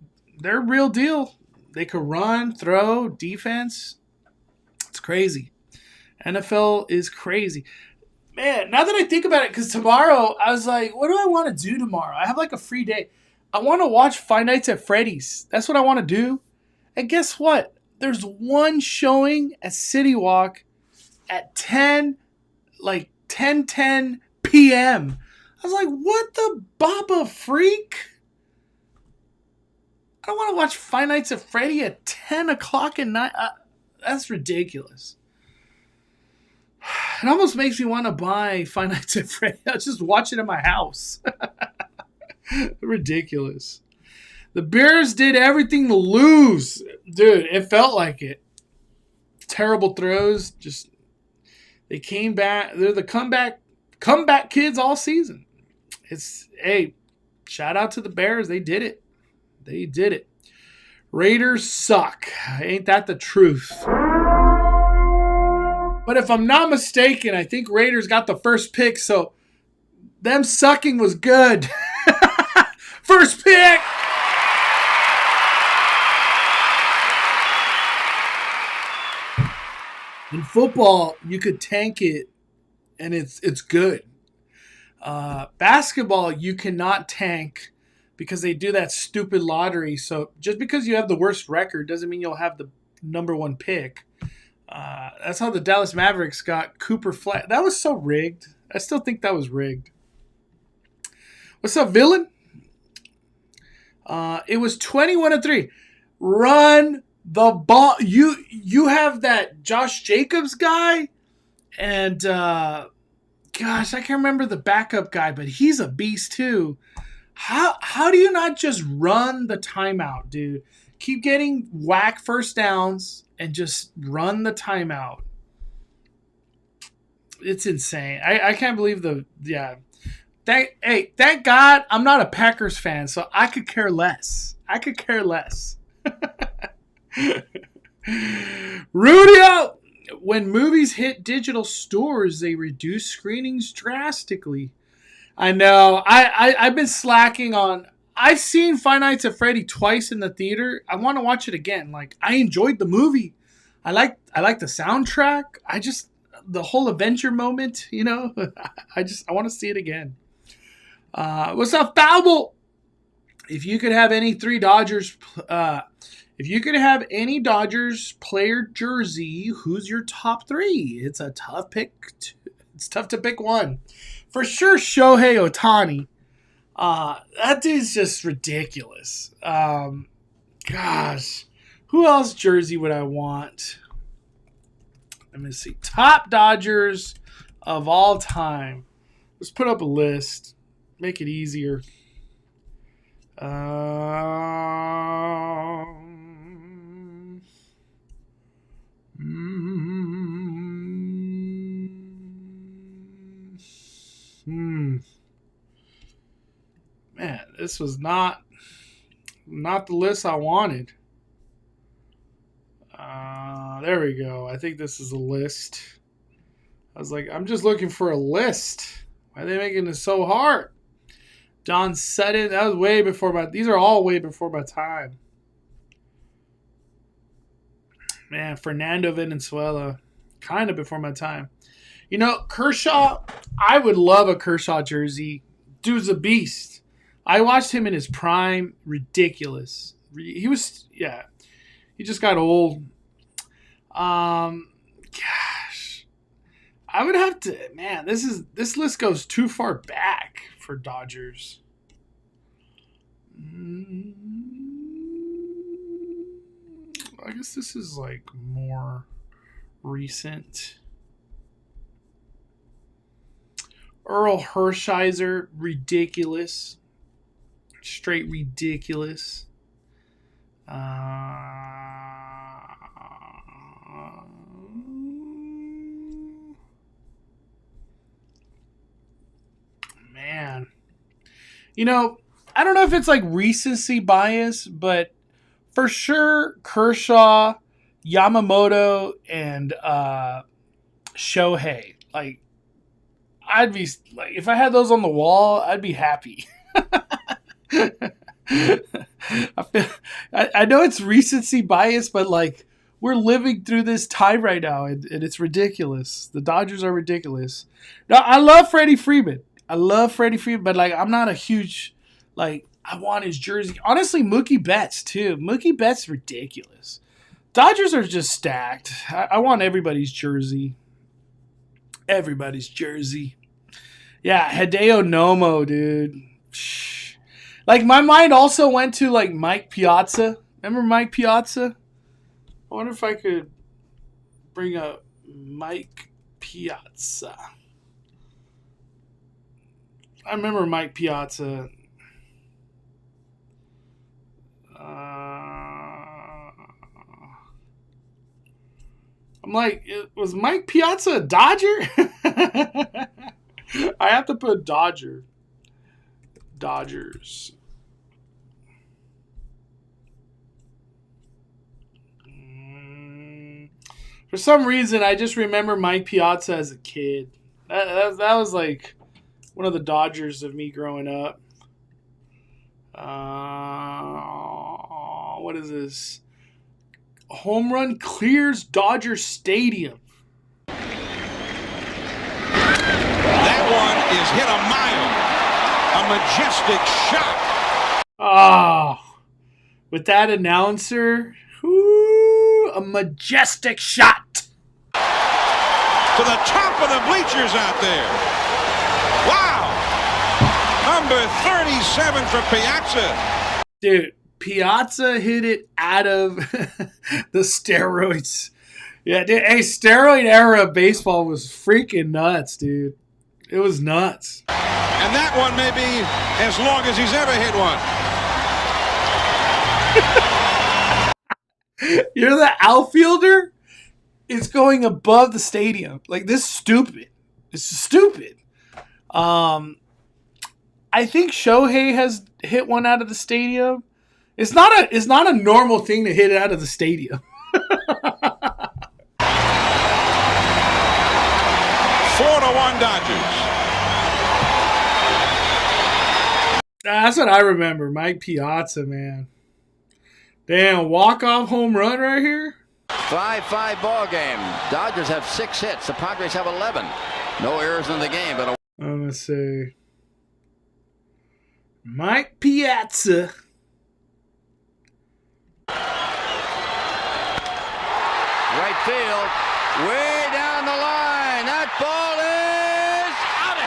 real deal. They could run, throw, defense. It's crazy. NFL is crazy. Man, now that I think about it, because tomorrow, I was like, what do I want to do tomorrow? I have like a free day. I want to watch Five Nights at Freddy's. That's what I want to do. And guess what? There's one showing at City Walk at 10 p.m. I was like, what the Baba freak? I don't want to watch Five Nights at Freddy at 10 o'clock at night. That's ridiculous. It almost makes me want to buy Five Nights at Freddy. I'll just watch it in my house. Ridiculous. The Bears did everything to lose. Dude, it felt like it. Terrible throws. Just, they came back. They're the comeback kids all season. Hey, shout out to the Bears. They did it. They did it. Raiders suck. Ain't that the truth? But if I'm not mistaken, I think Raiders got the first pick, so them sucking was good. First pick! In football, you could tank it, and it's good. Basketball, you cannot tank because they do that stupid lottery. So just because you have the worst record doesn't mean you'll have the number 1 pick. That's how the Dallas Mavericks got Cooper Flag. That was so rigged. I still think that was rigged. What's up, villain? It was 21-3. Run the ball. You have that Josh Jacobs guy, and gosh, I can't remember the backup guy, but he's a beast too. How do you not just run the timeout, dude? Keep getting whack first downs and just run the timeout. It's insane. I can't believe thank God I'm not a Packers fan, so I could care less. Rudio! when movies hit digital stores, they reduce screenings drastically. I know. I've been slacking on. I've seen Five Nights at Freddy twice in the theater. I want to watch it again. Like, I enjoyed the movie. I like the soundtrack. The whole Avenger moment, you know. I want to see it again. What's up, Falble? If you could have any Dodgers player jersey, who's your top 3? It's a tough pick. It's tough to pick one. For sure, Shohei Ohtani. That dude's just ridiculous. Gosh. Who else jersey would I want? Let me see. Top Dodgers of all time. Let's put up a list. Make it easier. Man, this was not the list I wanted. There we go. I think this is a list. I was like, I'm just looking for a list. Why are they making it so hard? John Sutton, that was way before these are all way before my time. Man, Fernando Valenzuela, kind of before my time. You know, Kershaw, I would love a Kershaw jersey. Dude's a beast. I watched him in his prime. Ridiculous. He just got old. Gosh. I would have to, man, this list goes too far back for Dodgers. I guess this is like more recent. Earl Hershiser, ridiculous. Straight ridiculous. Man. You know, I don't know if it's like recency bias, but for sure Kershaw, Yamamoto, and Shohei. Like, I'd be like, if I had those on the wall, I'd be happy. I know it's recency bias, but like, we're living through this time right now, and it's ridiculous. The Dodgers are ridiculous. Now, I love Freddie Freeman, but like, I'm not a huge, like, I want his jersey. Honestly, Mookie Betts too. Mookie Betts ridiculous. Dodgers are just stacked. I want everybody's jersey. Everybody's jersey. Yeah, Hideo Nomo, dude. Like, my mind also went to, like, Mike Piazza. Remember Mike Piazza? I wonder if I could bring up Mike Piazza. I remember Mike Piazza. I'm like, was Mike Piazza a Dodger? I have to put Dodgers. For some reason, I just remember Mike Piazza as a kid. That was like one of the Dodgers of me growing up. What is this? Home run clears Dodger Stadium. That one is hit a mile. A majestic shot. Oh, with that announcer, a majestic shot. To the top of the bleachers out there. Wow. Number 37 for Piazza. Dude, Piazza hit it out of the steroids. Yeah, dude, hey, steroid era of baseball was freaking nuts, dude. It was nuts. And that one may be as long as he's ever hit one. You're the outfielder? It's going above the stadium. Like, this is stupid. It's stupid. I think Shohei has hit one out of the stadium. It's not a normal thing to hit it out of the stadium. on Dodgers. That's what I remember. Mike Piazza, man. Damn, walk-off home run right here. 5-5 ball game. Dodgers have 6 hits. The Padres have 11. No errors in the game, but I'm going to say Mike Piazza. right field, way down the line. That ball is out of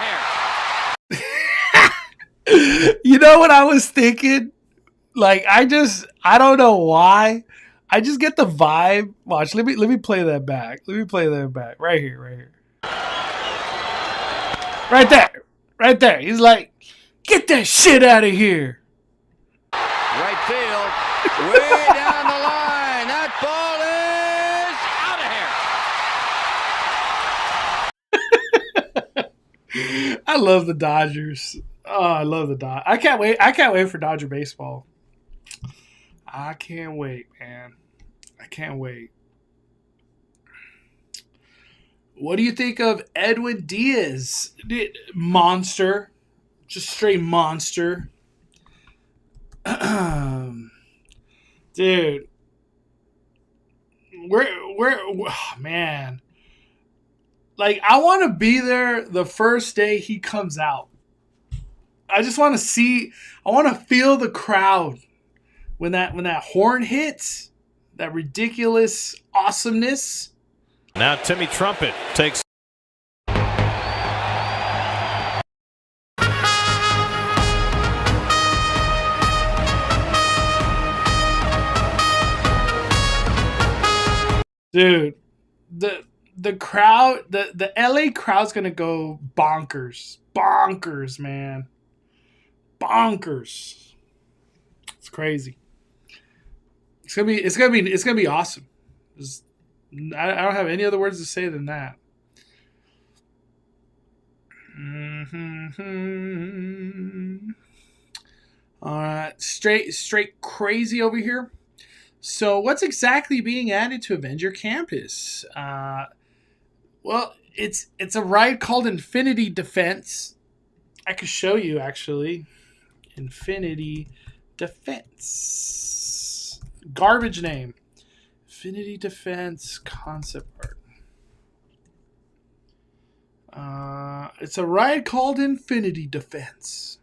here. You know what I was thinking? Like, I don't know why. I just get the vibe. Watch, let me play that back. Right here. Right there. He's like, get that shit out of here. Right field, way down the line. That ball is out of here. I love the Dodgers. Oh, I love the Dodgers. I can't wait for Dodger baseball. I can't wait, man. I can't wait. What do you think of Edwin Diaz? Monster. Just straight monster. Dude. Man. Like, I want to be there the first day he comes out. I just want to see, I want to feel the crowd when that horn hits, that ridiculous awesomeness. Now Timmy Trumpet takes. Dude, the crowd, the LA crowd's gonna go bonkers, man, bonkers. It's crazy. It's gonna be awesome. I don't have any other words to say than that. All right, straight crazy over here. So, what's exactly being added to Avengers Campus? Well, it's a ride called Infinity Defense. I could show you actually. Infinity Defense. Garbage name. Infinity Defense concept art. It's a ride called Infinity Defense.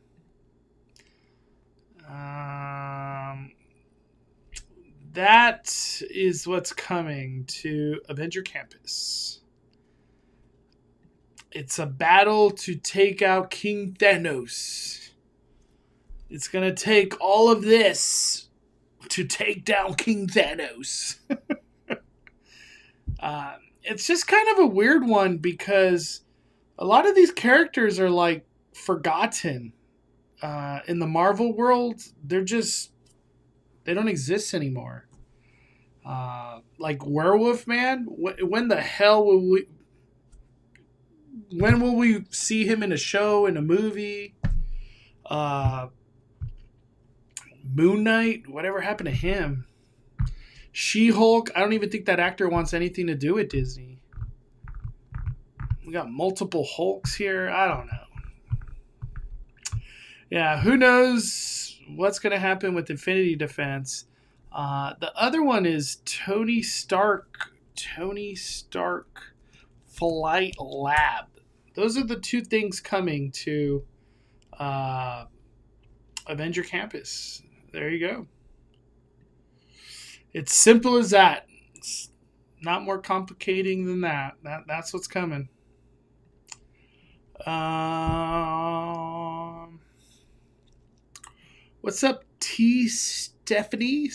That is what's coming to Avengers Campus. It's a battle to take out King Thanos. It's going to take all of this to take down King Thanos. It's just kind of a weird one because a lot of these characters are like forgotten. In the Marvel world, they don't exist anymore. Like Werewolf Man, when the hell will we? When will we see him in a show, in a movie? Moon Knight, whatever happened to him? She-Hulk, I don't even think that actor wants anything to do with Disney. We got multiple Hulks here. I don't know. Yeah, who knows what's going to happen with Infinity Defense. The other one is Tony Stark Flight Lab. Those are the two things coming to Avengers Campus. There you go. It's simple as that. It's not more complicating than that. That's what's coming. What's up, Stefania?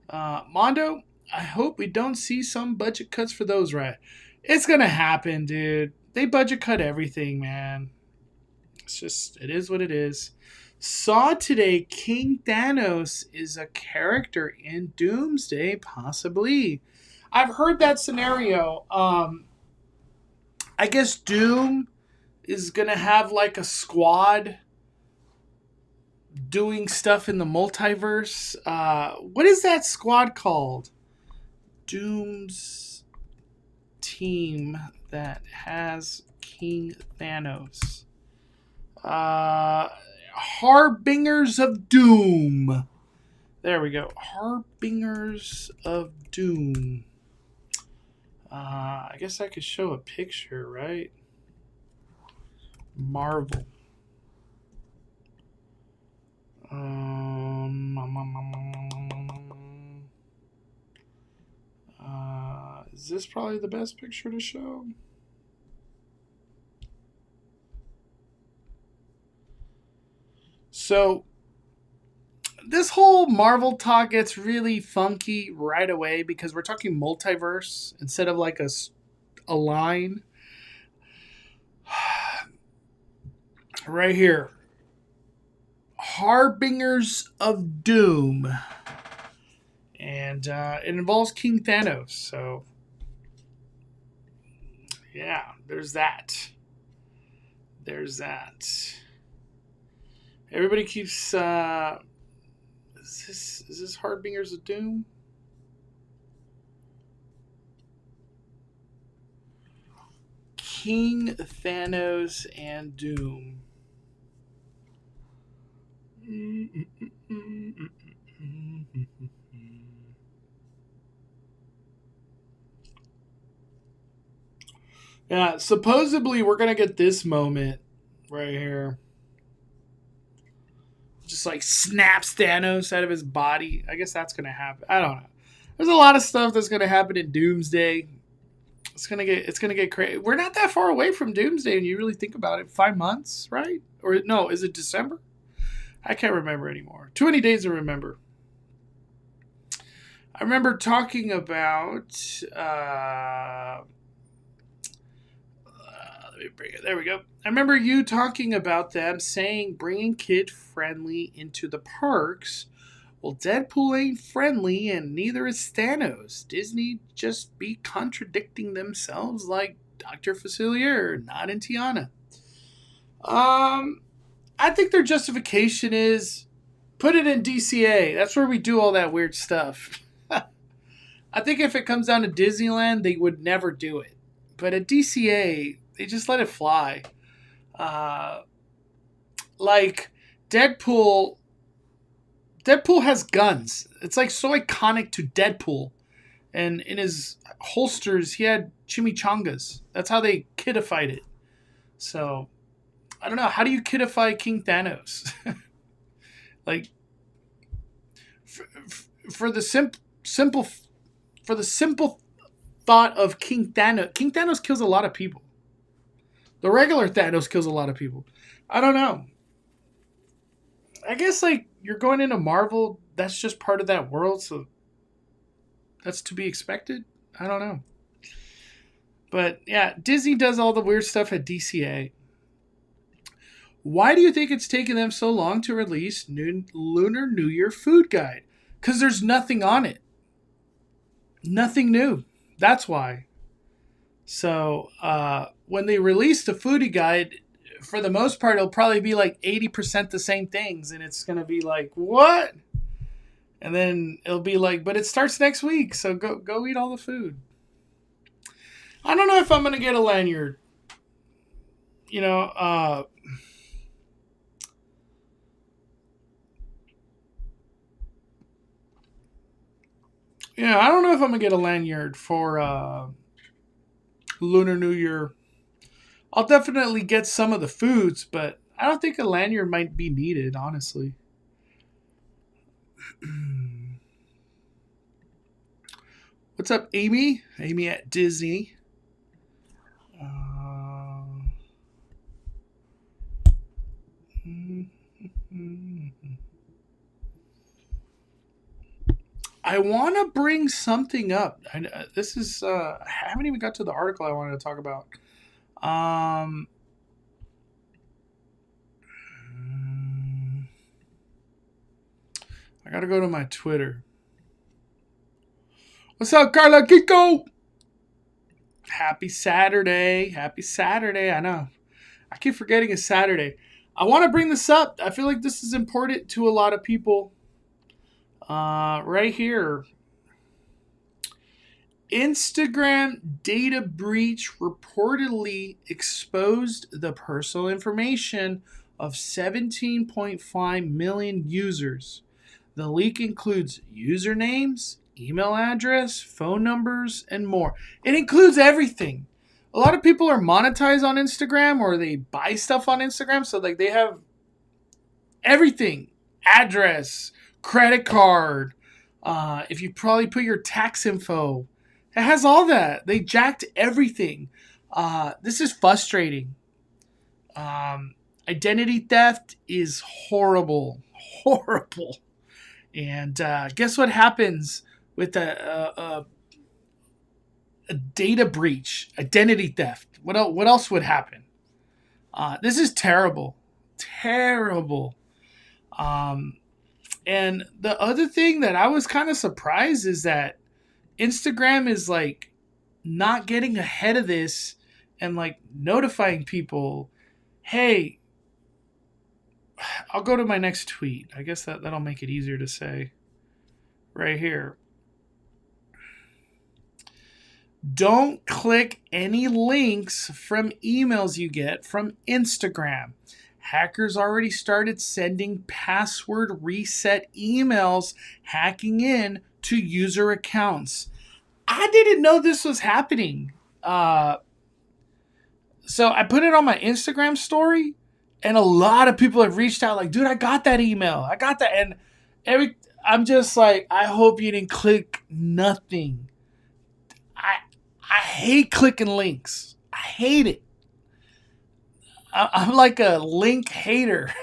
Mondo, I hope we don't see some budget cuts for those, right? It's going to happen, dude. They budget cut everything, man. It is what it is. Saw today King Thanos is a character in Doomsday, possibly. I've heard that scenario. I guess Doom is going to have like a squad doing stuff in the multiverse. What is that squad called? Doom's team. that has King Thanos. Harbingers of Doom. There we go. Harbingers of Doom. I guess I could show a picture, right? Marvel. Is this probably the best picture to show? So, this whole Marvel talk gets really funky right away because we're talking multiverse instead of like a line. Right here. Harbingers of Doom. And it involves King Thanos. So, yeah, there's that. There's that. Everybody keeps... Is this Harbingers of Doom? King Thanos and Doom. Yeah, supposedly we're gonna get this moment right here. Just like snaps Thanos out of his body. I guess that's gonna happen. I don't know. There's a lot of stuff that's gonna happen in Doomsday. It's gonna get crazy. We're not that far away from Doomsday when you really think about it. 5 months, right? Or no, is it December? I can't remember anymore. Too many days to remember. I remember talking about. Let me bring it. There we go. I remember you talking about them saying bringing kid friendly into the parks. Well, Deadpool ain't friendly, and neither is Thanos. Disney just be contradicting themselves like Dr. Facilier, not in Tiana. I think their justification is put it in DCA. That's where we do all that weird stuff. I think if it comes down to Disneyland, they would never do it. But at DCA, they just let it fly. Like Deadpool has guns. It's like so iconic to Deadpool. And in his holsters, he had chimichangas. That's how they kidified it. So, I don't know. How do you kidify King Thanos? Like, for the simple thought of King Thanos kills a lot of people. The regular Thanos kills a lot of people. I don't know. I guess like you're going into Marvel, that's just part of that world, so that's to be expected. I don't know. But yeah, Disney does all the weird stuff at DCA. Why do you think it's taken them so long to release Lunar New Year food guide? Because there's nothing on it. Nothing new. That's why. So when they release the foodie guide, for the most part, it'll probably be like 80% the same things. And it's going to be like, what? And then it'll be like, but it starts next week. So go eat all the food. I don't know if I'm going to get a lanyard. You know, yeah, I don't know if I'm going to get a lanyard for Lunar New Year. I'll definitely get some of the foods, but I don't think a lanyard might be needed, honestly. What's up, Amy? Amy at Disney. I want to bring something up. This is I haven't even got to the article I wanted to talk about. I gotta go to my Twitter. What's up, Carla Kiko? Happy Saturday. Happy Saturday. I know. I keep forgetting it's Saturday. I want to bring this up. I feel like this is important to a lot of people. Right here. Instagram data breach reportedly exposed the personal information of 17.5 million users. The leak includes usernames, email address, phone numbers, and more. It includes everything. A lot of people are monetized on Instagram, or they buy stuff on Instagram, so like they have everything. Address, credit card, if you probably put your tax info, it has all that. They jacked everything. This is frustrating. Identity theft is horrible. Horrible. And guess what happens with a data breach, identity theft? What else would happen? This is terrible. Terrible. And the other thing that I was kind of surprised is that Instagram is like not getting ahead of this and like notifying people, hey, I'll go to my next tweet. I guess that'll make it easier to say right here. Don't click any links from emails you get from Instagram. Hackers already started sending password reset emails, hacking in to user accounts. I didn't know this was happening. So I put it on my Instagram story, and a lot of people have reached out like, dude, I got that email. I got that. And I'm just like, I hope you didn't click nothing. I hate clicking links. I hate it. I'm like a link hater.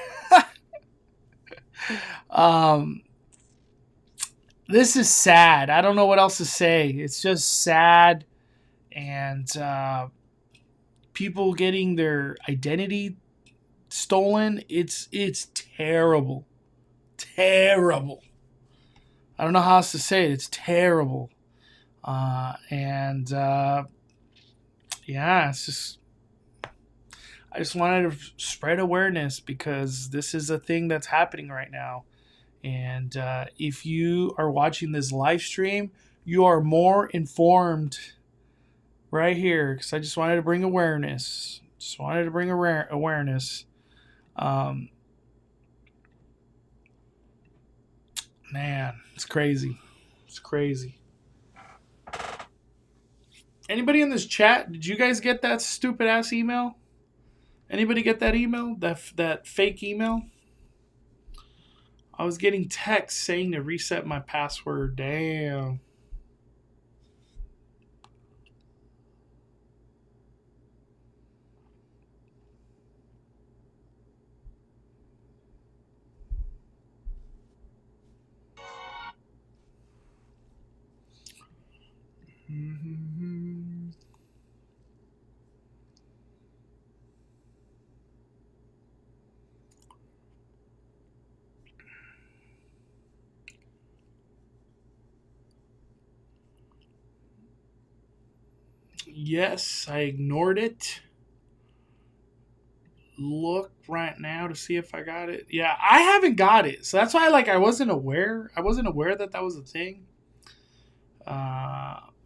This is sad. I don't know what else to say. It's just sad. And people getting their identity stolen. It's terrible. Terrible. I don't know how else to say it. It's terrible. Yeah, it's just, I just wanted to spread awareness because this is a thing that's happening right now. And if you are watching this live stream, you are more informed right here, because I just wanted to bring awareness. Awareness. Man, it's crazy. It's crazy. Anybody in this chat, did you guys get that stupid ass email? Anybody get that email? That fake email? I was getting texts saying to reset my password. Damn. Mm-hmm. Yes, I ignored it. Look right now to see if I got it. Yeah, I haven't got it. So that's why I wasn't aware. I wasn't aware that was a thing.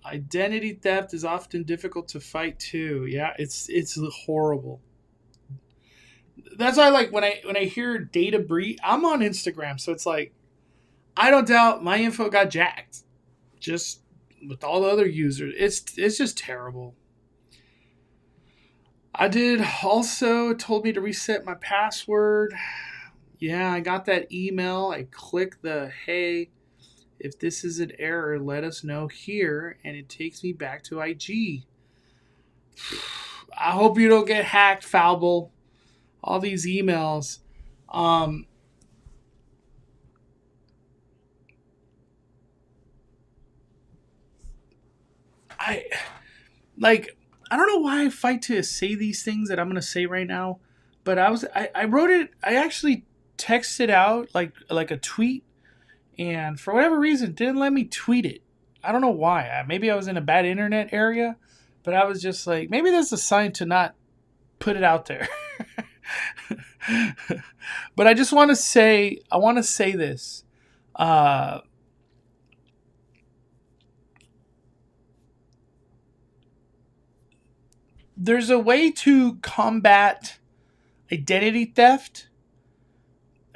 Identity theft is often difficult to fight too. Yeah, it's horrible. That's why when I hear data breach, I'm on Instagram, so it's like I don't doubt my info got jacked. Just with all the other users, it's just terrible. I did also told me to reset my password. Yeah, I got that email. I click the hey, if this is an error, let us know here, and it takes me back to IG. I hope you don't get hacked, Falble. All these emails. I don't know why I fight to say these things that I'm going to say right now, but I wrote it. I actually texted out like a tweet, and for whatever reason, it didn't let me tweet it. I don't know why. Maybe I was in a bad internet area, but I was just like, maybe that's a sign to not put it out there. But I just want to say, this. there's a way to combat identity theft,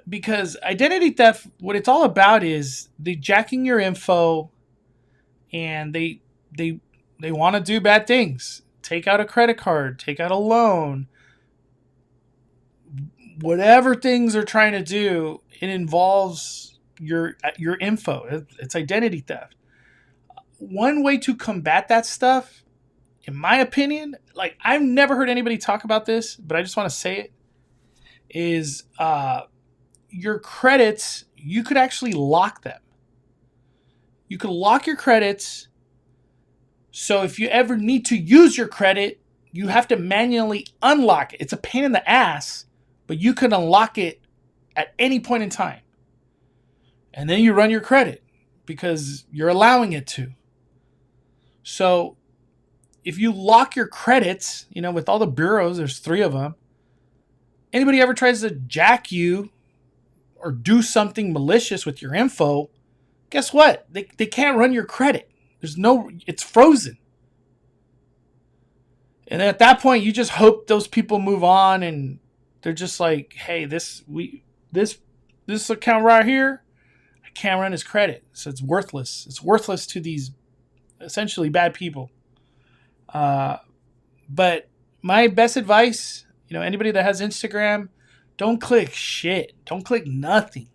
because identity theft, what it's all about is they jacking your info, and they want to do bad things. Take out a credit card, take out a loan, whatever things they're trying to do, it involves your info. It's identity theft. One way to combat that stuff, in my opinion, like I've never heard anybody talk about this, but I just want to say it, is your credits, you could actually lock them. You could lock your credits, so if you ever need to use your credit, you have to manually unlock it. It's a pain in the ass, but you can unlock it at any point in time. And then you run your credit because you're allowing it to. So if you lock your credits, with all the bureaus, there's 3 of them. Anybody ever tries to jack you or do something malicious with your info, guess what? They can't run your credit. It's frozen. And at that point, you just hope those people move on, and they're just like, hey, this account right here, I can't run his credit. So it's worthless. It's worthless to these essentially bad people. But my best advice, anybody that has Instagram, don't click shit. Don't click nothing.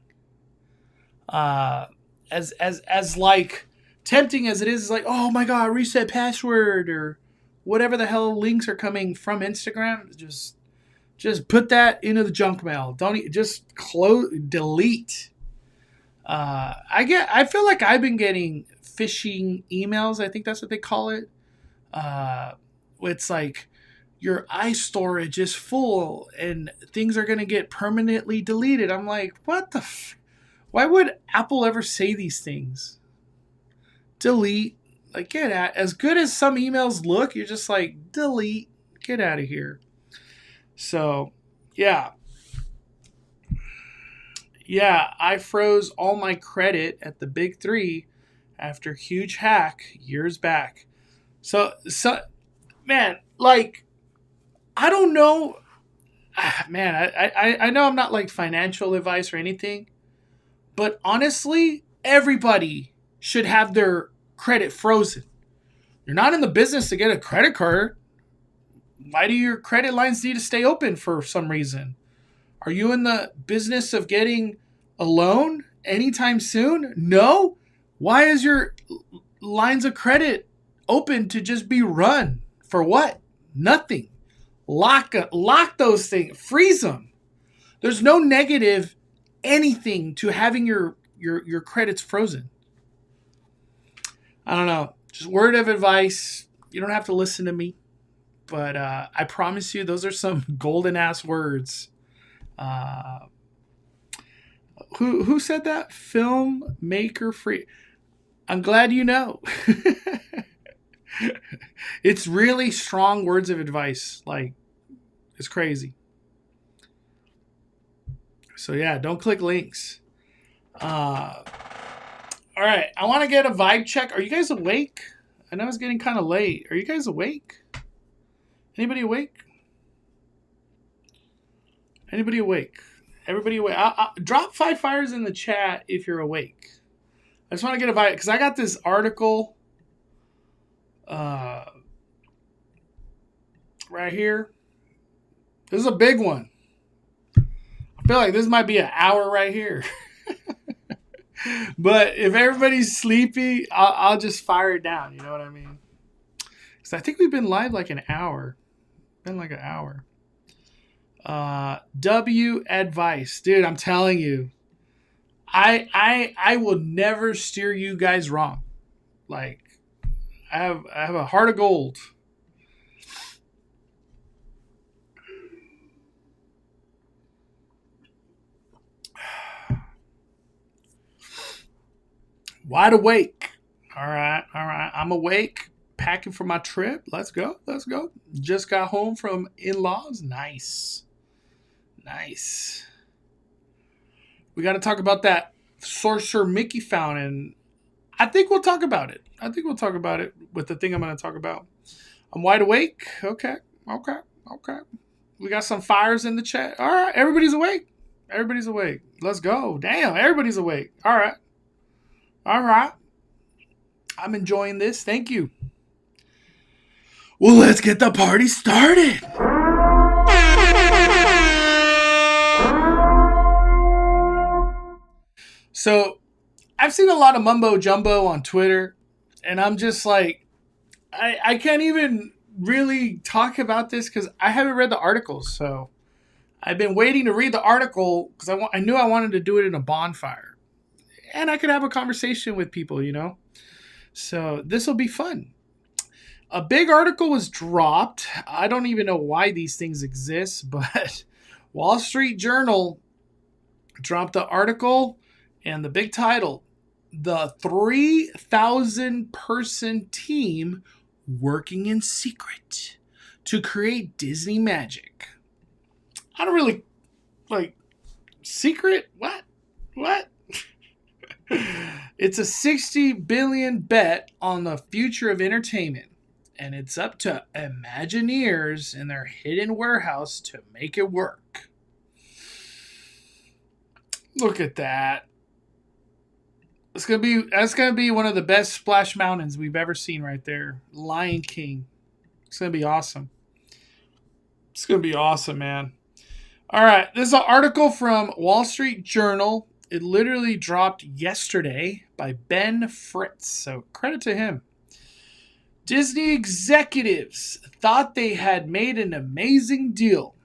As like tempting as it is, like, oh my God, reset password or whatever the hell links are coming from Instagram, just put that into the junk mail. Just delete. I feel like I've been getting phishing emails. I think that's what they call it. It's like your iStorage is full and things are going to get permanently deleted. I'm like, what the why would Apple ever say these things? Delete. Like, get out. As good as some emails look, you're just like, delete. Get out of here. So, yeah. Yeah, I froze all my credit at the big 3 after huge hack years back. So man, like, I don't know. Man, I know I'm not like financial advice or anything, but honestly, everybody should have their credit frozen. You're not in the business to get a credit card. Why do your credit lines need to stay open for some reason? Are you in the business of getting a loan anytime soon? No. Why is your lines of credit open to just be run? For what? Nothing. Lock those things. Freeze them. There's no negative anything to having your credits frozen. I don't know. Just word of advice. You don't have to listen to me. But I promise you, those are some golden ass words. Who said that? Filmmaker free. I'm glad you know. It's really strong words of advice. Like, it's crazy. So yeah, don't click links. All right, I want to get a vibe check. Are you guys awake? I know it's getting kind of late. Are you guys awake? Anybody awake? Anybody awake? Everybody awake? I'll drop 5 fires in the chat if you're awake. I just want to get a vibe because I got this article right here. This is a big one. I feel like this might be an hour right here. But if everybody's sleepy, I'll just fire it down. You know what I mean? Because I think we've been live like an hour. Been like an hour. W advice. Dude, I'm telling you. I will never steer you guys wrong. Like, I have a heart of gold. Wide awake. All right. I'm awake. Packing for my trip. Let's go. Just got home from in-laws. Nice. We got to talk about that Sorcerer Mickey fountain. I think we'll talk about it with the thing I'm going to talk about. I'm wide awake. Okay. Okay. Okay. We got some fires in the chat. All right. Everybody's awake. Everybody's awake. Let's go. Damn. Everybody's awake. All right. All right. I'm enjoying this. Thank you. Well, let's get the party started. So, I've seen a lot of mumbo jumbo on Twitter, and I'm just like, I can't even really talk about this because I haven't read the articles. So, I've been waiting to read the article because I knew I wanted to do it in a bonfire, and I could have a conversation with people, you know. So, this will be fun. A big article was dropped. I don't even know why these things exist, but Wall Street Journal dropped the article and the big title, the 3,000 person team working in secret to create Disney magic. I don't really like secret. What? It's a $60 billion bet on the future of entertainment. And it's up to Imagineers in their hidden warehouse to make it work. Look at that. That's gonna be one of the best splash mountains we've ever seen right there. Lion King. It's gonna be awesome. It's gonna be awesome, man. All right, this is an article from Wall Street Journal. It literally dropped yesterday by Ben Fritz. So credit to him. Disney executives thought they had made an amazing deal.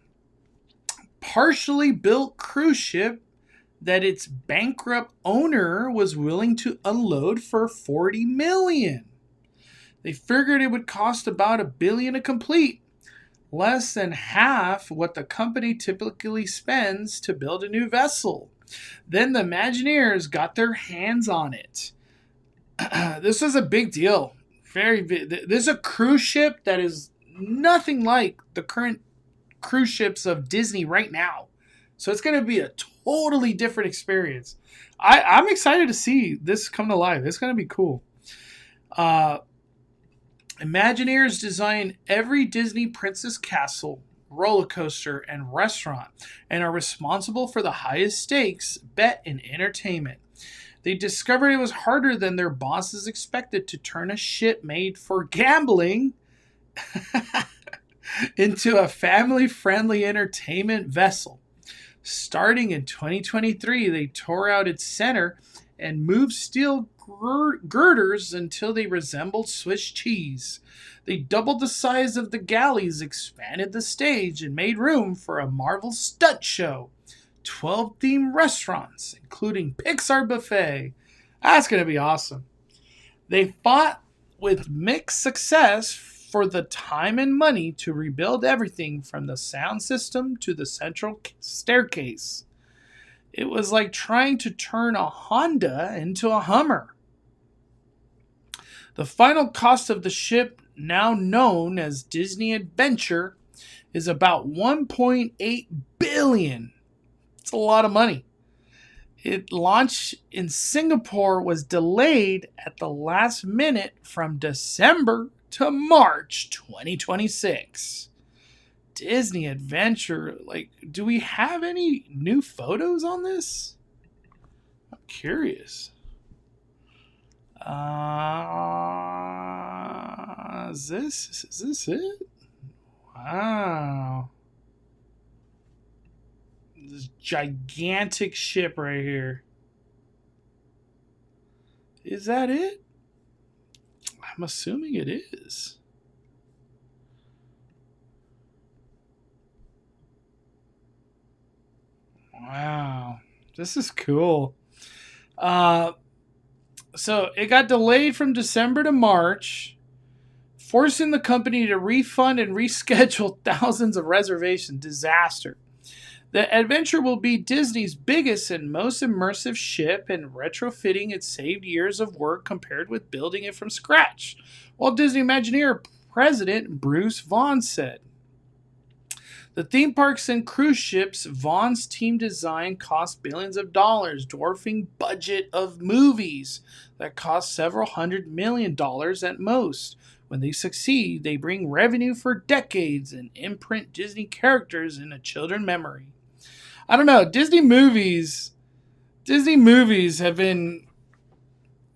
Partially built cruise ship that its bankrupt owner was willing to unload for $40 million. They figured it would cost about $1 billion to complete, less than half what the company typically spends to build a new vessel. Then the Imagineers got their hands on it. This was a big deal. Very big. This is a cruise ship that is nothing like the current cruise ships of Disney right now. So it's going to be a totally different experience. I'm excited to see this come to life. It's going to be cool. Imagineers design every Disney princess castle, roller coaster, and restaurant, and are responsible for the highest stakes bet in entertainment. They discovered it was harder than their bosses expected to turn a ship made for gambling into a family-friendly entertainment vessel. Starting in 2023, they tore out its center and moved steel girders until they resembled Swiss cheese. They doubled the size of the galleys, expanded the stage, and made room for a Marvel stunt show. 12 themed restaurants, including Pixar Buffet. That's going to be awesome. They fought with mixed success for the time and money to rebuild everything from the sound system to the central staircase. It was like trying to turn a Honda into a Hummer. The final cost of the ship, now known as Disney Adventure, is about $1.8 billion. It's a lot of money. It launched in Singapore, was delayed at the last minute from December to March 2026. Disney Adventure, like, do we have any new photos on this? I'm curious. Is this it? Wow. This gigantic ship right here. Is that it? I'm assuming it is. Wow. This is cool. So it got delayed from December to March, forcing the company to refund and reschedule thousands of reservations. Disaster. The adventure will be Disney's biggest and most immersive ship, and retrofitting it saved years of work compared with building it from scratch, Walt Disney Imagineer President Bruce Vaughan said. The theme parks and cruise ships Vaughan's team design cost billions of dollars, dwarfing budget of movies that cost several $100 million at most. When they succeed, they bring revenue for decades and imprint Disney characters into children's memory. I don't know. Disney movies have been,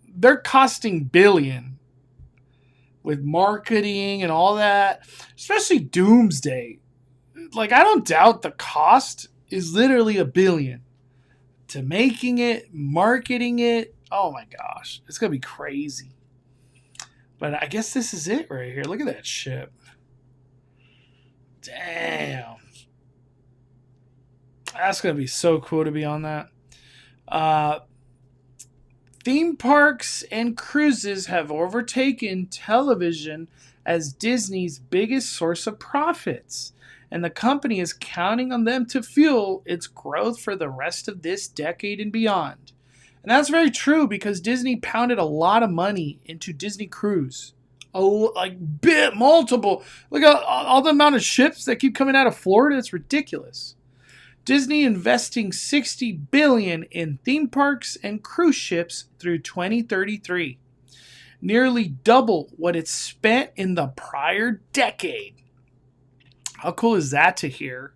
they're costing billion with marketing and all that, especially Doomsday. Like, I don't doubt the cost is literally $1 billion to making it, marketing it. Oh my gosh, it's going to be crazy. But I guess this is it right here. Look at that ship. Damn. That's going to be so cool to be on that. Theme parks and cruises have overtaken television as Disney's biggest source of profits, and the company is counting on them to fuel its growth for the rest of this decade and beyond. And that's very true because Disney pounded a lot of money into Disney Cruise. Multiple. Look at all the amount of ships that keep coming out of Florida. It's ridiculous. Disney investing $60 billion in theme parks and cruise ships through 2033. Nearly double what it spent in the prior decade. How cool is that to hear?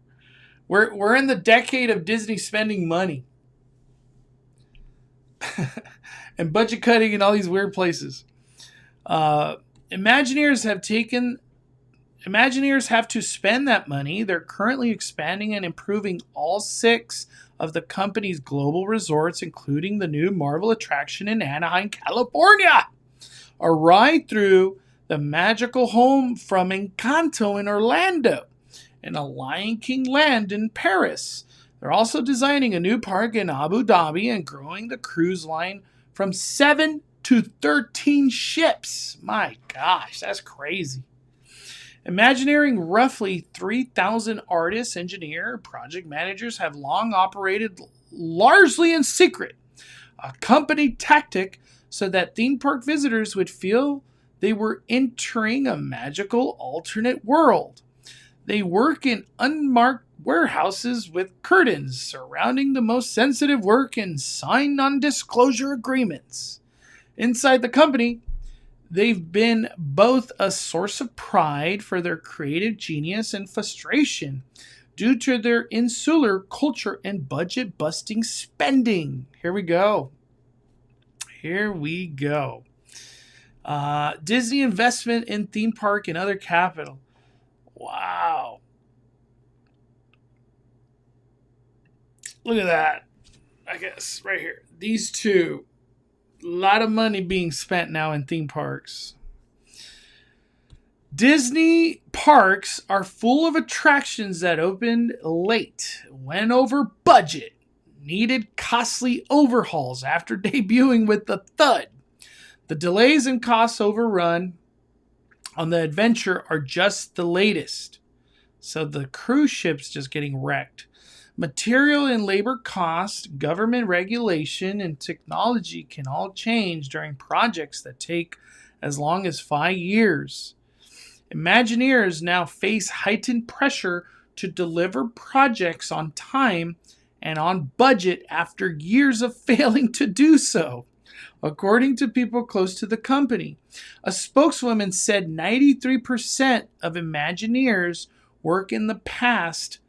We're in the decade of Disney spending money. And budget cutting in all these weird places. Imagineers have to spend that money. They're currently expanding and improving all 6 of the company's global resorts, including the new Marvel attraction in Anaheim, California. A ride through the magical home from Encanto in Orlando and a Lion King land in Paris. They're also designing a new park in Abu Dhabi and growing the cruise line from 7 to 13 ships. My gosh, that's crazy. Imagineering roughly 3,000 artists, engineers, project managers have long operated largely in secret, a company tactic so that theme park visitors would feel they were entering a magical alternate world. They work in unmarked warehouses with curtains surrounding the most sensitive work and sign non-disclosure agreements. Inside the company, they've been both a source of pride for their creative genius and frustration due to their insular culture and budget-busting spending. Here we go. Disney investment in theme park and other capital. Wow. Look at that. I guess right here. These two. A lot of money being spent now in theme parks. Disney parks are full of attractions that opened late, went over budget, needed costly overhauls after debuting with the thud. The delays and cost overrun on the adventure are just the latest. So the cruise ship's just getting wrecked. Material and labor costs, government regulation, and technology can all change during projects that take as long as 5 years. Imagineers now face heightened pressure to deliver projects on time and on budget after years of failing to do so, according to people close to the company. A spokeswoman said 93% of Imagineers' work in the past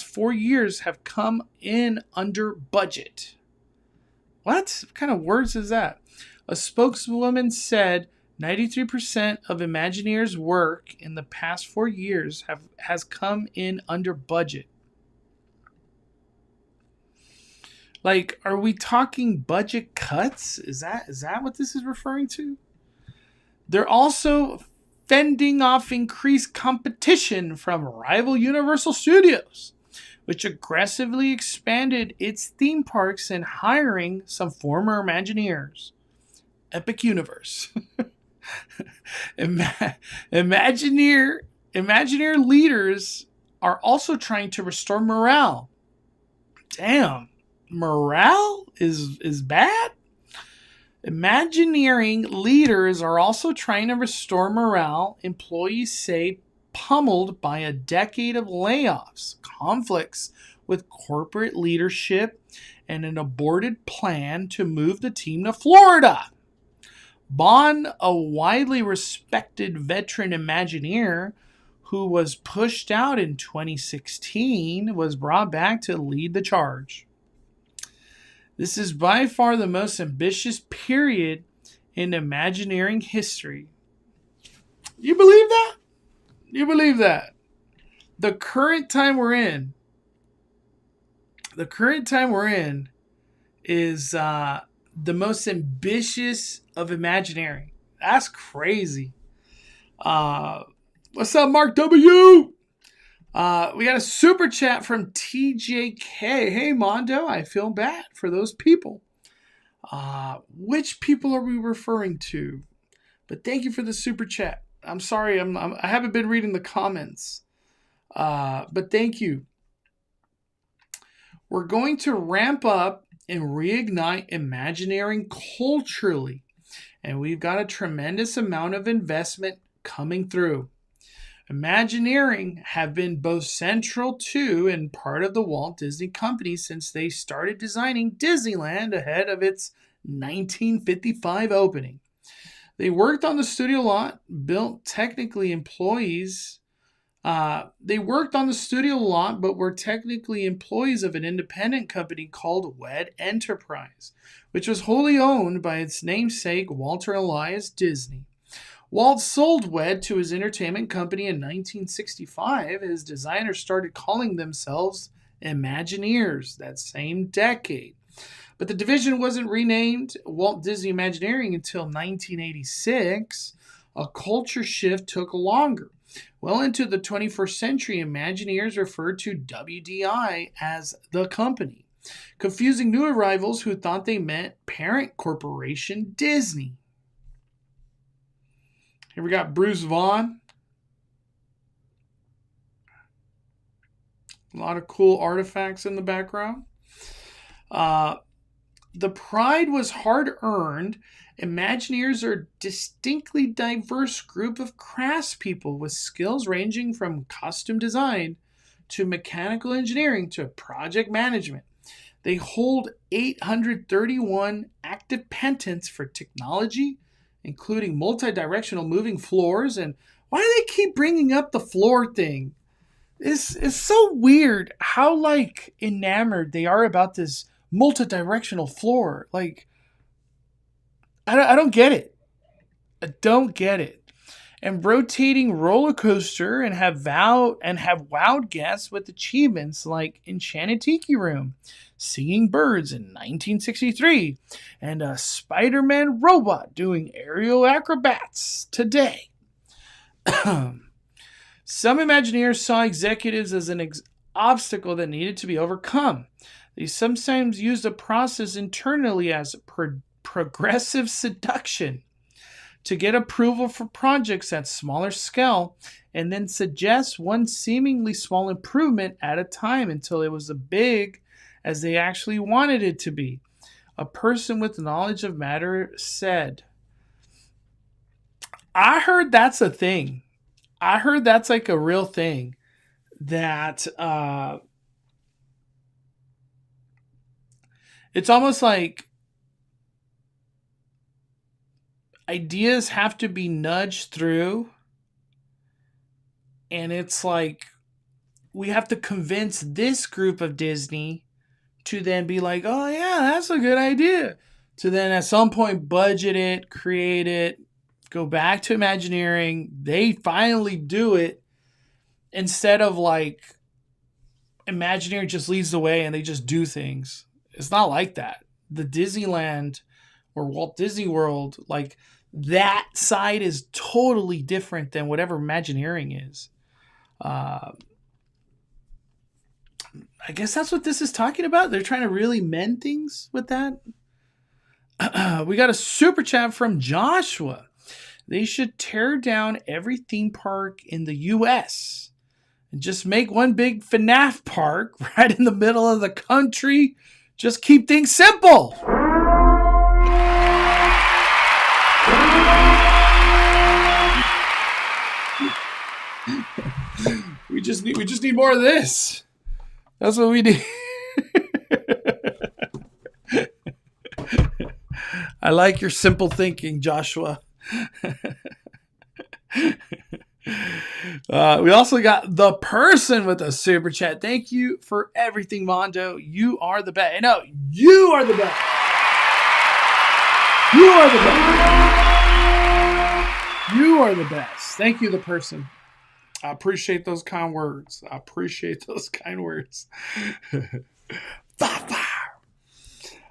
4 years have come in under budget. What kind of words is that? A spokeswoman said 93% of Imagineers' work in the past 4 years has come in under budget. Like, are we talking budget cuts? Is that what this is referring to? They're also fending off increased competition from rival Universal Studios, which aggressively expanded its theme parks and hiring some former Imagineers. Epic Universe. Imagineer leaders are also trying to restore morale. Damn, morale is bad? Imagineering leaders are also trying to restore morale, employees say, pummeled by a decade of layoffs, conflicts with corporate leadership, and an aborted plan to move the team to Florida. Bond, a widely respected veteran Imagineer who was pushed out in 2016, was brought back to lead the charge. This is by far the most ambitious period in Imagineering history. You believe that? You believe that? The current time we're in is the most ambitious of Imagineering. That's crazy. What's up, Mark W? We got a super chat from TJK. Hey, Mondo, I feel bad for those people. Which people are we referring to? But thank you for the super chat. I'm sorry, I haven't been reading the comments. But thank you. We're going to ramp up and reignite Imagineering culturally. And we've got a tremendous amount of investment coming through. Imagineering have been both central to and part of the Walt Disney Company since they started designing Disneyland ahead of its 1955 opening. They worked on the studio lot, but were technically employees of an independent company called WED Enterprise, which was wholly owned by its namesake Walter Elias Disney. Walt sold WED to his entertainment company in 1965. His designers started calling themselves Imagineers that same decade. But the division wasn't renamed Walt Disney Imagineering until 1986. A culture shift took longer. Well into the 21st century, Imagineers referred to WDI as the company, confusing new arrivals who thought they meant parent corporation Disney. Here we got Bruce Vaughan. A lot of cool artifacts in the background. The pride was hard-earned. Imagineers are a distinctly diverse group of craftspeople with skills ranging from costume design to mechanical engineering to project management. They hold 831 active patents for technology, including multi-directional moving floors. And why do they keep bringing up the floor thing? It's so weird how enamored they are about this multi-directional floor. I don't get it. I don't get it. And rotating roller coaster and have wowed guests with achievements like Enchanted Tiki Room, Singing Birds in 1963, and a Spider-Man robot doing aerial acrobats today. Some Imagineers saw executives as an obstacle that needed to be overcome. They sometimes used a process internally as progressive seduction to get approval for projects at smaller scale and then suggest one seemingly small improvement at a time until it was as big as they actually wanted it to be. A person with knowledge of matter said. I heard that's a thing. I heard that's a real thing that it's almost like ideas have to be nudged through, and it's like we have to convince this group of Disney to then be like, oh yeah, that's a good idea, to then at some point budget it, create it, go back to Imagineering, they finally do it, instead of Imagineering just leads the way and they just do things. It's not like that. The Disneyland or Walt Disney World, that side is totally different than whatever Imagineering is. I guess that's what this is talking about. They're trying to really mend things with that. We got a super chat from Joshua. They should tear down every theme park in the U.S. and just make one big FNAF park right in the middle of the country. Just keep things simple. We just need more of this. That's what we need. I like your simple thinking, Joshua. We also got the person with a super chat. Thank you for everything, Mondo. You are the best. No, you are the best. You are the best. You are the best. Thank you, the person. I appreciate those kind words.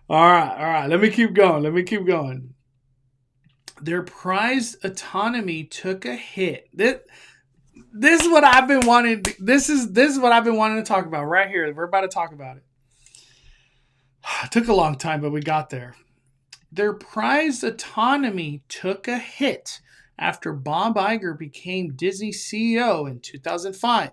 All right. Let me keep going. Their prized autonomy took a hit. This is what I've been wanting. This is what I've been wanting to talk about right here. We're about to talk about it. It took a long time, but we got there. Their prized autonomy took a hit after Bob Iger became Disney CEO in 2005.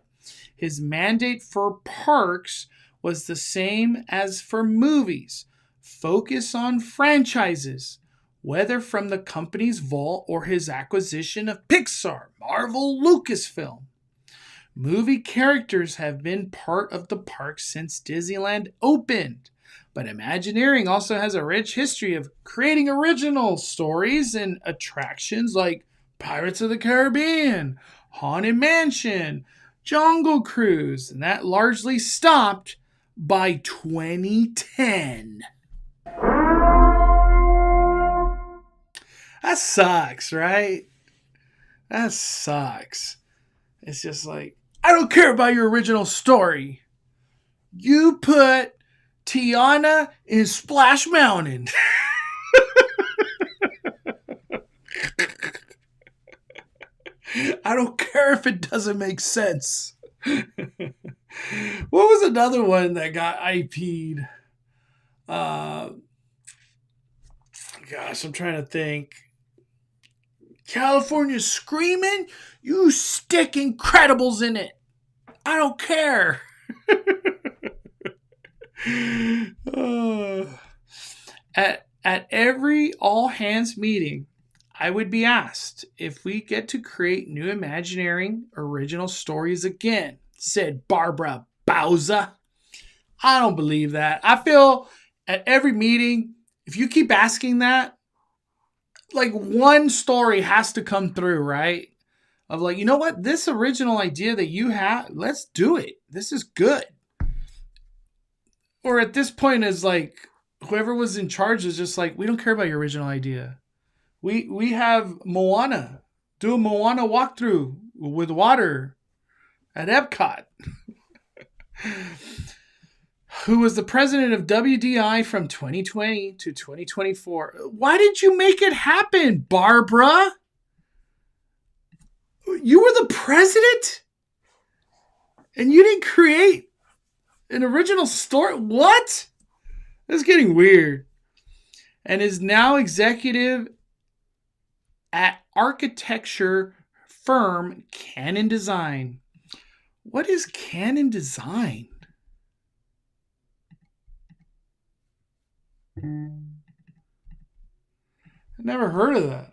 His mandate for parks was the same as for movies. Focus on franchises, whether from the company's vault or his acquisition of Pixar, Marvel, Lucasfilm. Movie characters have been part of the park since Disneyland opened, but Imagineering also has a rich history of creating original stories and attractions like Pirates of the Caribbean, Haunted Mansion, Jungle Cruise, and that largely stopped by 2010. That sucks, right? That sucks. It's just like, I don't care about your original story. You put Tiana in Splash Mountain. I don't care if it doesn't make sense. What was another one that got IP'd? Gosh, I'm trying to think. California Screaming? You stick Incredibles in it. I don't care. At every all-hands meeting, I would be asked if we get to create new Imagineering original stories again, said Barbara Bauza. I don't believe that. I feel at every meeting, if you keep asking that, like one story has to come through, right? Of like, you know what? This original idea that you have, let's do it. This is good. Or at this point is like, whoever was in charge is just like, we don't care about your original idea. We have Moana. Do a Moana walkthrough with water at Epcot. Who was the president of WDI from 2020 to 2024. Why did you make it happen, Barbara? You were the president? And you didn't create an original story? What? That's getting weird. And is now executive at architecture firm Canon Design. What is Canon Design? I never heard of that.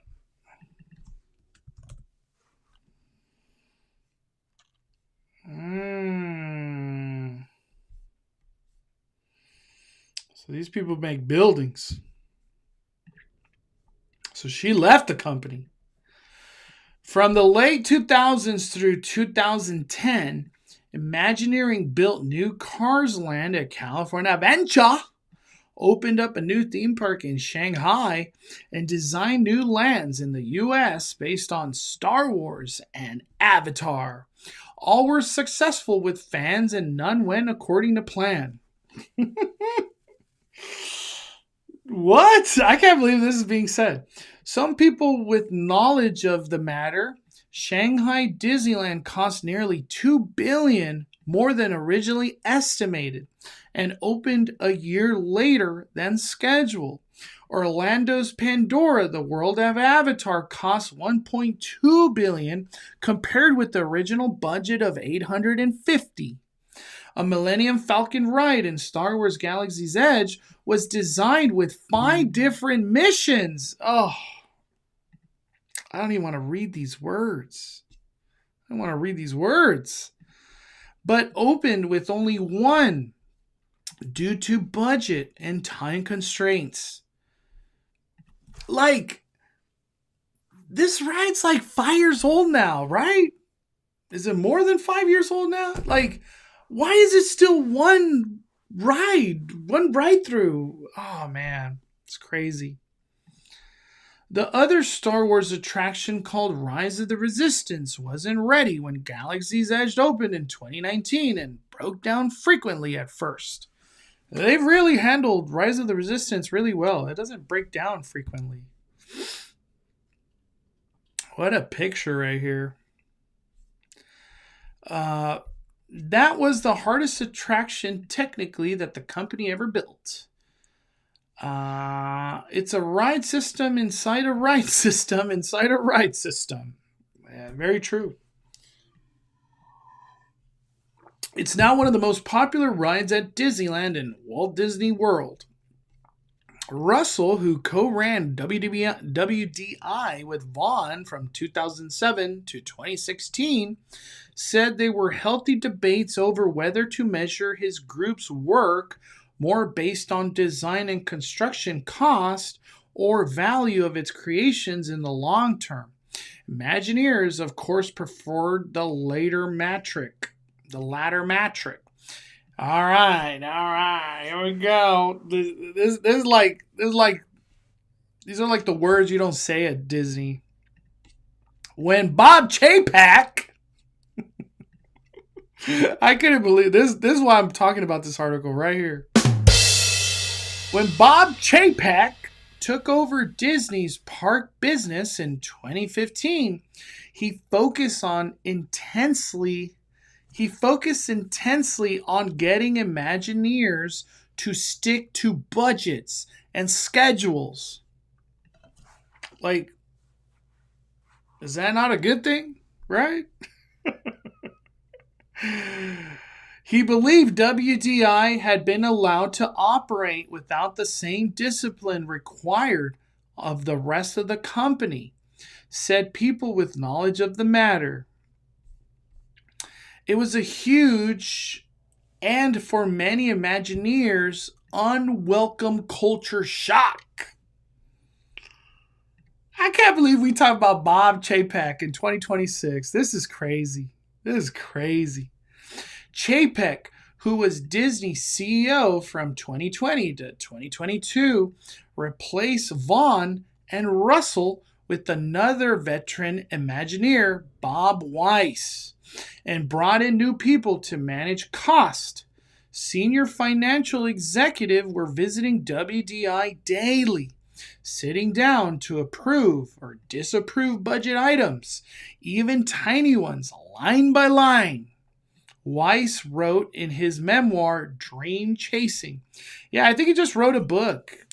So these people make buildings. So she left the company. From the late 2000s through 2010, Imagineering built new Cars Land at California Adventure, opened up a new theme park in Shanghai, and designed new lands in the U.S. based on Star Wars and Avatar. All were successful with fans and none went according to plan. What? I can't believe this is being said. Some people with knowledge of the matter, Shanghai Disneyland cost nearly $2 billion more than originally estimated and opened a year later than scheduled. Orlando's Pandora, the world of Avatar, cost $1.2 billion compared with the original budget of $850. A Millennium Falcon ride in Star Wars Galaxy's Edge was designed with 5 different missions. Oh, I don't even want to read these words. But opened with only one due to budget and time constraints. Like, this ride's like 5 years old now, right? Is it more than 5 years old now? Like, why is it still one ride through? Oh, man, it's crazy. The other Star Wars attraction called Rise of the Resistance wasn't ready when Galaxy's Edge opened in 2019 and broke down frequently at first. They've really handled Rise of the Resistance really well. It doesn't break down frequently. What a picture right here. That was the hardest attraction technically that the company ever built. It's a ride system inside a ride system inside a ride system. Yeah, very true. It's now one of the most popular rides at Disneyland and Walt Disney World. Russell, who co-ran WDI with Vaughn from 2007 to 2016, said they were healthy debates over whether to measure his group's work more based on design and construction cost or value of its creations in the long term. Imagineers, of course, preferred the latter metric. All right, here we go. These are like the words you don't say at Disney. When Bob Chapek, I couldn't believe this. This is why I'm talking about this article right here. When Bob Chapek took over Disney's park business in 2015, he focused intensely on getting Imagineers to stick to budgets and schedules. Like, is that not a good thing, right? He believed WDI had been allowed to operate without the same discipline required of the rest of the company, said people with knowledge of the matter. It was a huge, and for many Imagineers, unwelcome culture shock. I can't believe we talk about Bob Chapek in 2026. This is crazy. Chapek, who was Disney's CEO from 2020 to 2022, replaced Vaughn and Russell with another veteran Imagineer, Bob Weiss, and brought in new people to manage cost. Senior financial executives were visiting WDI daily, sitting down to approve or disapprove budget items, even tiny ones, line by line. Weiss wrote in his memoir, Dream Chasing. Yeah, I think he just wrote a book,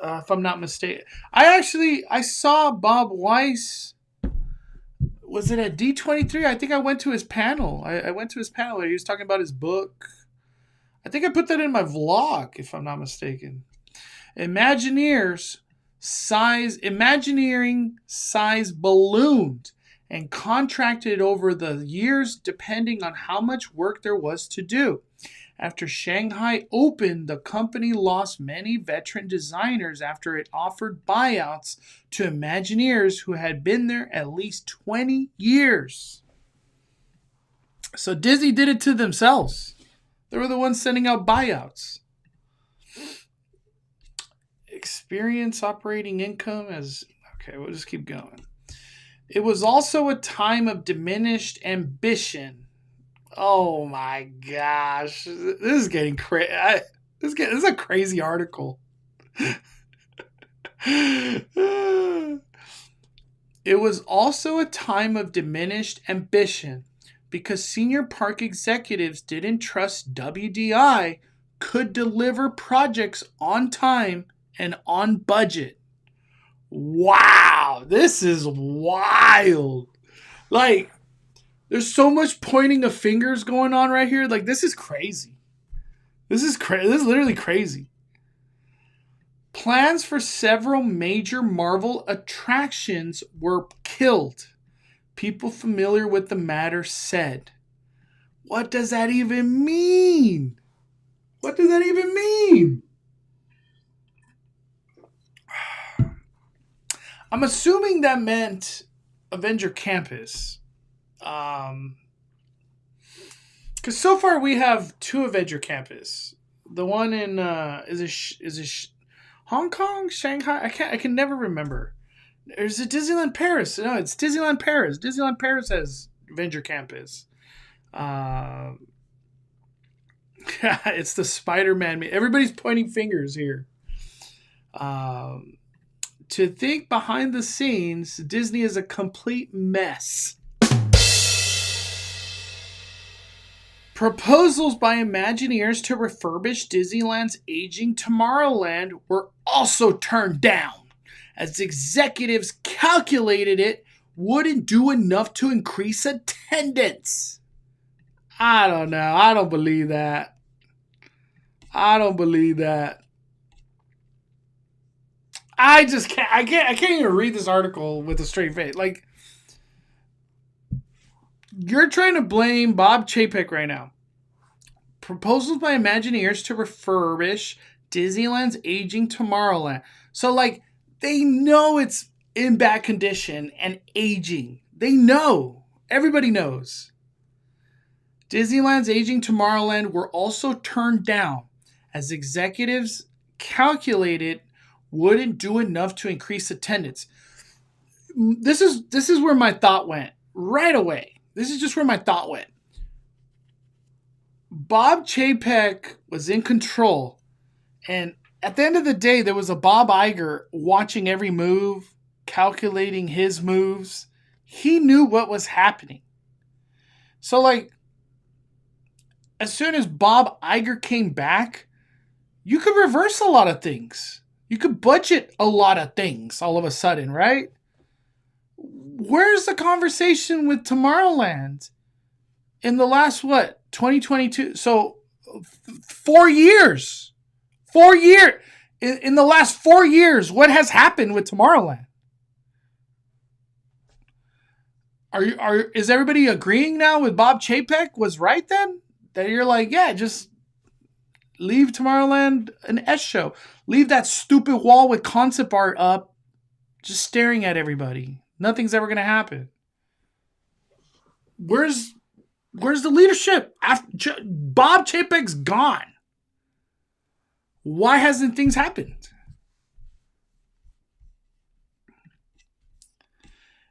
if I'm not mistaken. I saw Bob Weiss. Was it at D23? I think I went to his panel. I went to his panel where he was talking about his book. I think I put that in my vlog, if I'm not mistaken. Imagineering size ballooned and contracted over the years depending on how much work there was to do. After Shanghai opened, the company lost many veteran designers after it offered buyouts to Imagineers who had been there at least 20 years. So Disney did it to themselves. They were the ones sending out buyouts. Experience operating income as... Okay, we'll just keep going. It was also a time of diminished ambition. Oh my gosh. This is getting crazy. This is a crazy article. It was also a time of diminished ambition because senior park executives didn't trust WDI could deliver projects on time and on budget. Wow, this is wild. Like, there's so much pointing of fingers going on right here. Like, this is crazy. This is literally crazy. Plans for several major Marvel attractions were killed. People familiar with the matter said. What does that even mean? I'm assuming that meant Avengers Campus. Because so far we have 2 Avengers Campus. The one in Hong Kong, Shanghai. I can never remember. Is it Disneyland Paris? No, it's Disneyland Paris. Disneyland Paris has Avengers Campus. It's the Spider-Man. Everybody's pointing fingers here. To think behind the scenes, Disney is a complete mess. Proposals by Imagineers to refurbish Disneyland's aging Tomorrowland were also turned down, as executives calculated it wouldn't do enough to increase attendance. I don't know. I don't believe that. I don't believe that. I just can't. I can't even read this article with a straight face. Like, you're trying to blame Bob Chapek right now. Proposals by Imagineers to refurbish Disneyland's aging Tomorrowland. So, like, they know it's in bad condition and aging. They know. Everybody knows. Disneyland's aging Tomorrowland were also turned down, as executives calculated wouldn't do enough to increase attendance. This is where my thought went right away. This is just where my thought went. Bob Chapek was in control, and at the end of the day, there was a Bob Iger watching every move, calculating his moves. He knew what was happening. So, like, as soon as Bob Iger came back, you could reverse a lot of things. You could budget a lot of things all of a sudden, right? Where's the conversation with Tomorrowland in the last, 2022? So 4 years. 4 years. In the last 4 years, what has happened with Tomorrowland? Is everybody agreeing now with Bob Chapek was right then? That you're like, yeah, just leave Tomorrowland an S show. Leave that stupid wall with concept art up, just staring at everybody. Nothing's ever going to happen. Where's the leadership? Bob Chapek's gone. Why hasn't things happened?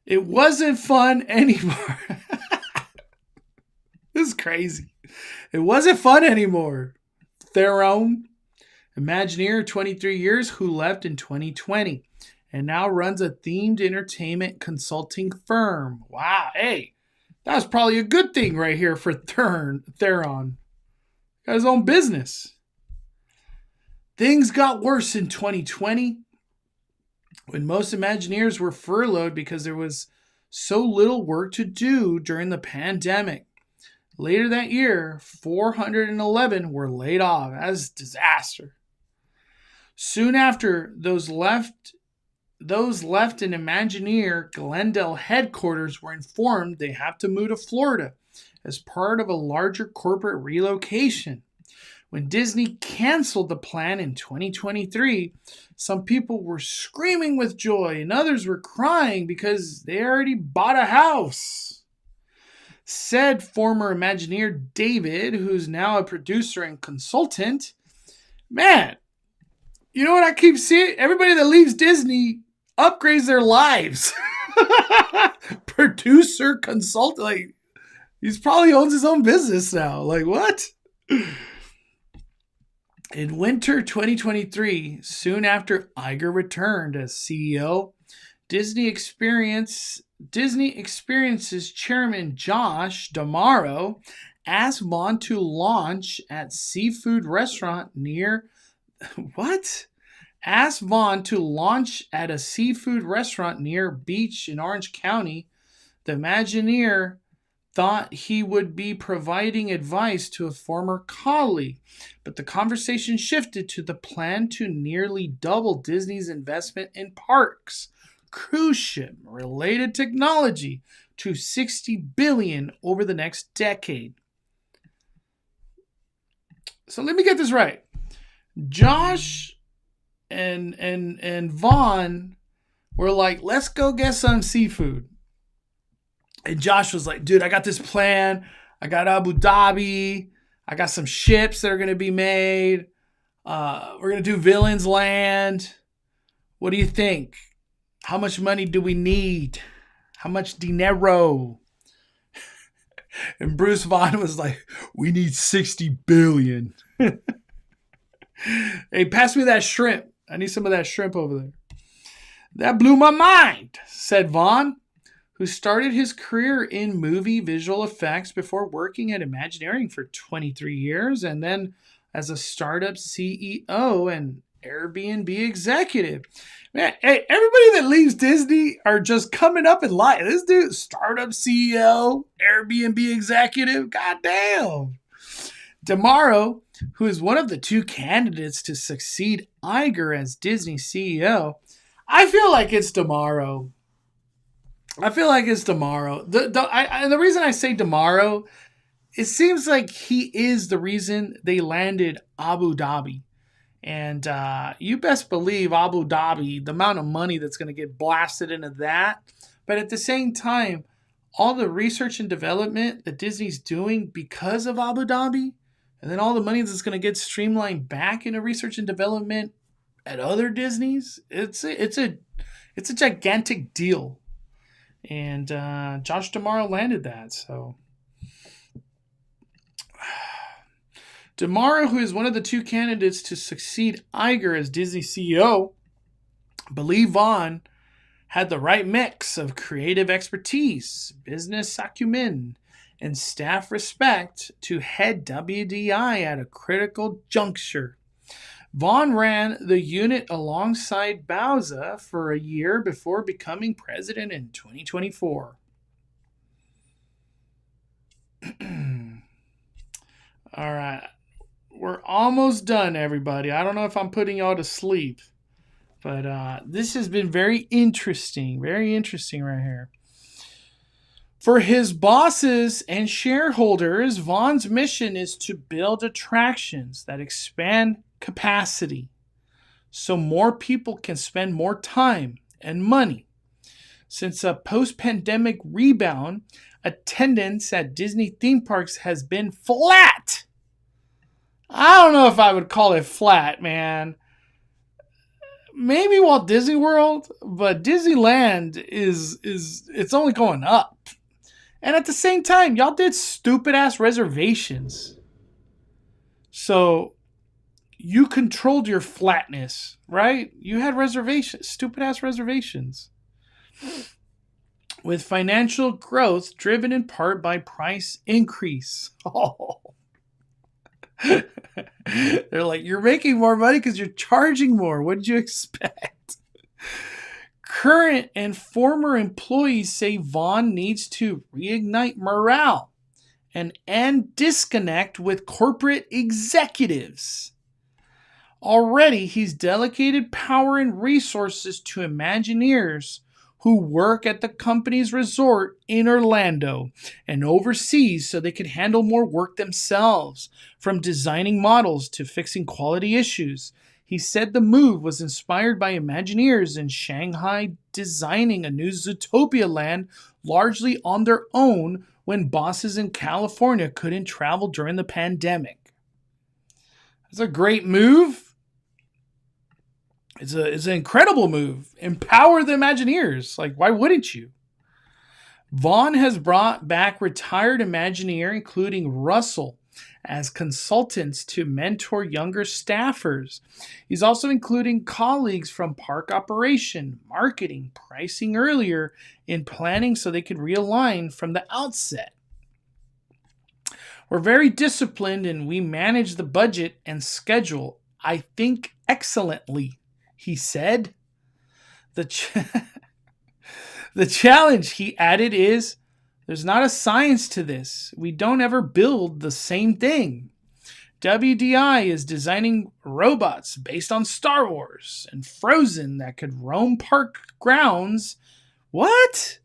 It wasn't fun anymore. This is crazy. It wasn't fun anymore. Theron, Imagineer, 23 years, who left in 2020 and now runs a themed entertainment consulting firm. Wow, hey, that was probably a good thing right here for Theron. Got his own business. Things got worse in 2020 when most Imagineers were furloughed because there was so little work to do during the pandemic. Later that year, 411 were laid off. That's a disaster. Soon after, those left in Imagineer Glendale headquarters were informed they have to move to Florida as part of a larger corporate relocation. When Disney canceled the plan in 2023, some people were screaming with joy and others were crying because they already bought a house. Said former Imagineer David, who's now a producer and consultant, man, you know what I keep seeing? Everybody that leaves Disney upgrades their lives. Producer, consultant, like, he's probably owns his own business now. Like, what? In winter 2023, soon after Iger returned as CEO, Disney Experiences chairman Josh D'Amaro asked Vaughn to launch at seafood restaurant near Asked Vaughn to launch at a seafood restaurant near beach in Orange County. The Imagineer thought he would be providing advice to a former colleague, but the conversation shifted to the plan to nearly double Disney's investment in parks, cruise ship related technology to $60 billion over the next decade. So let me get this right. Josh and Vaughn We're like, let's go get some seafood. And Josh was like, dude, I got this plan. I got Abu Dhabi. I got some ships that are going to be made. We're going to do Villains Land. What do you think? How much money do we need? How much dinero? And Bruce Vaughn was like, we need 60 billion. Hey, pass me that shrimp. I need some of that shrimp over there. That blew my mind, said Vaughn, who started his career in movie visual effects before working at Imagineering for 23 years and then as a startup CEO and Airbnb executive. Man, hey, everybody that leaves Disney are just coming up in life. This dude, startup CEO, Airbnb executive, goddamn. Damaro, who is one of the two candidates to succeed Iger as Disney CEO, I feel like it's Damaro. And the reason I say Damaro, it seems like he is the reason they landed Abu Dhabi. And you best believe Abu Dhabi, the amount of money that's going to get blasted into that. But at the same time, all the research and development that Disney's doing because of Abu Dhabi, and then all the money that's going to get streamlined back into research and development at other Disneys, it's a gigantic deal. And Josh D'Amaro landed that. So D'Amaro, who is one of the two candidates to succeed Iger as Disney CEO, believe Vaughn had the right mix of creative expertise, business acumen, and staff respect to head WDI at a critical juncture. Vaughn ran the unit alongside Bauza for a year before becoming president in 2024. All right. We're almost done, everybody. I don't know if I'm putting y'all to sleep, but this has been very interesting right here. For his bosses and shareholders, Vaughn's mission is to build attractions that expand capacity so more people can spend more time and money. Since a post-pandemic rebound, attendance at Disney theme parks has been flat. I don't know if I would call it flat, man. Maybe Walt Disney World, but Disneyland it's only going up. And at the same time, y'all did stupid ass reservations. So you controlled your flatness, right? You had reservations, stupid ass reservations. With financial growth driven in part by price increase. Oh. They're like, you're making more money because you're charging more. What did you expect? Current and former employees say Vaughn needs to reignite morale and end disconnect with corporate executives. Already, he's delegated power and resources to Imagineers who work at the company's resort in Orlando and overseas so they could handle more work themselves, from designing models to fixing quality issues. He said the move was inspired by Imagineers in Shanghai designing a new Zootopia land largely on their own when bosses in California couldn't travel during the pandemic. That's a great move. It's an incredible move. Empower the Imagineers. Like, why wouldn't you? Vaughn has brought back retired Imagineer, including Russell, as consultants to mentor younger staffers. He's also including colleagues from park operation, marketing, pricing earlier in planning so they could realign from the outset. We're very disciplined and we manage the budget and schedule, I think, excellently, he said. The challenge, he added, is there's not a science to this. We don't ever build the same thing. WDI is designing robots based on Star Wars and Frozen that could roam park grounds. What?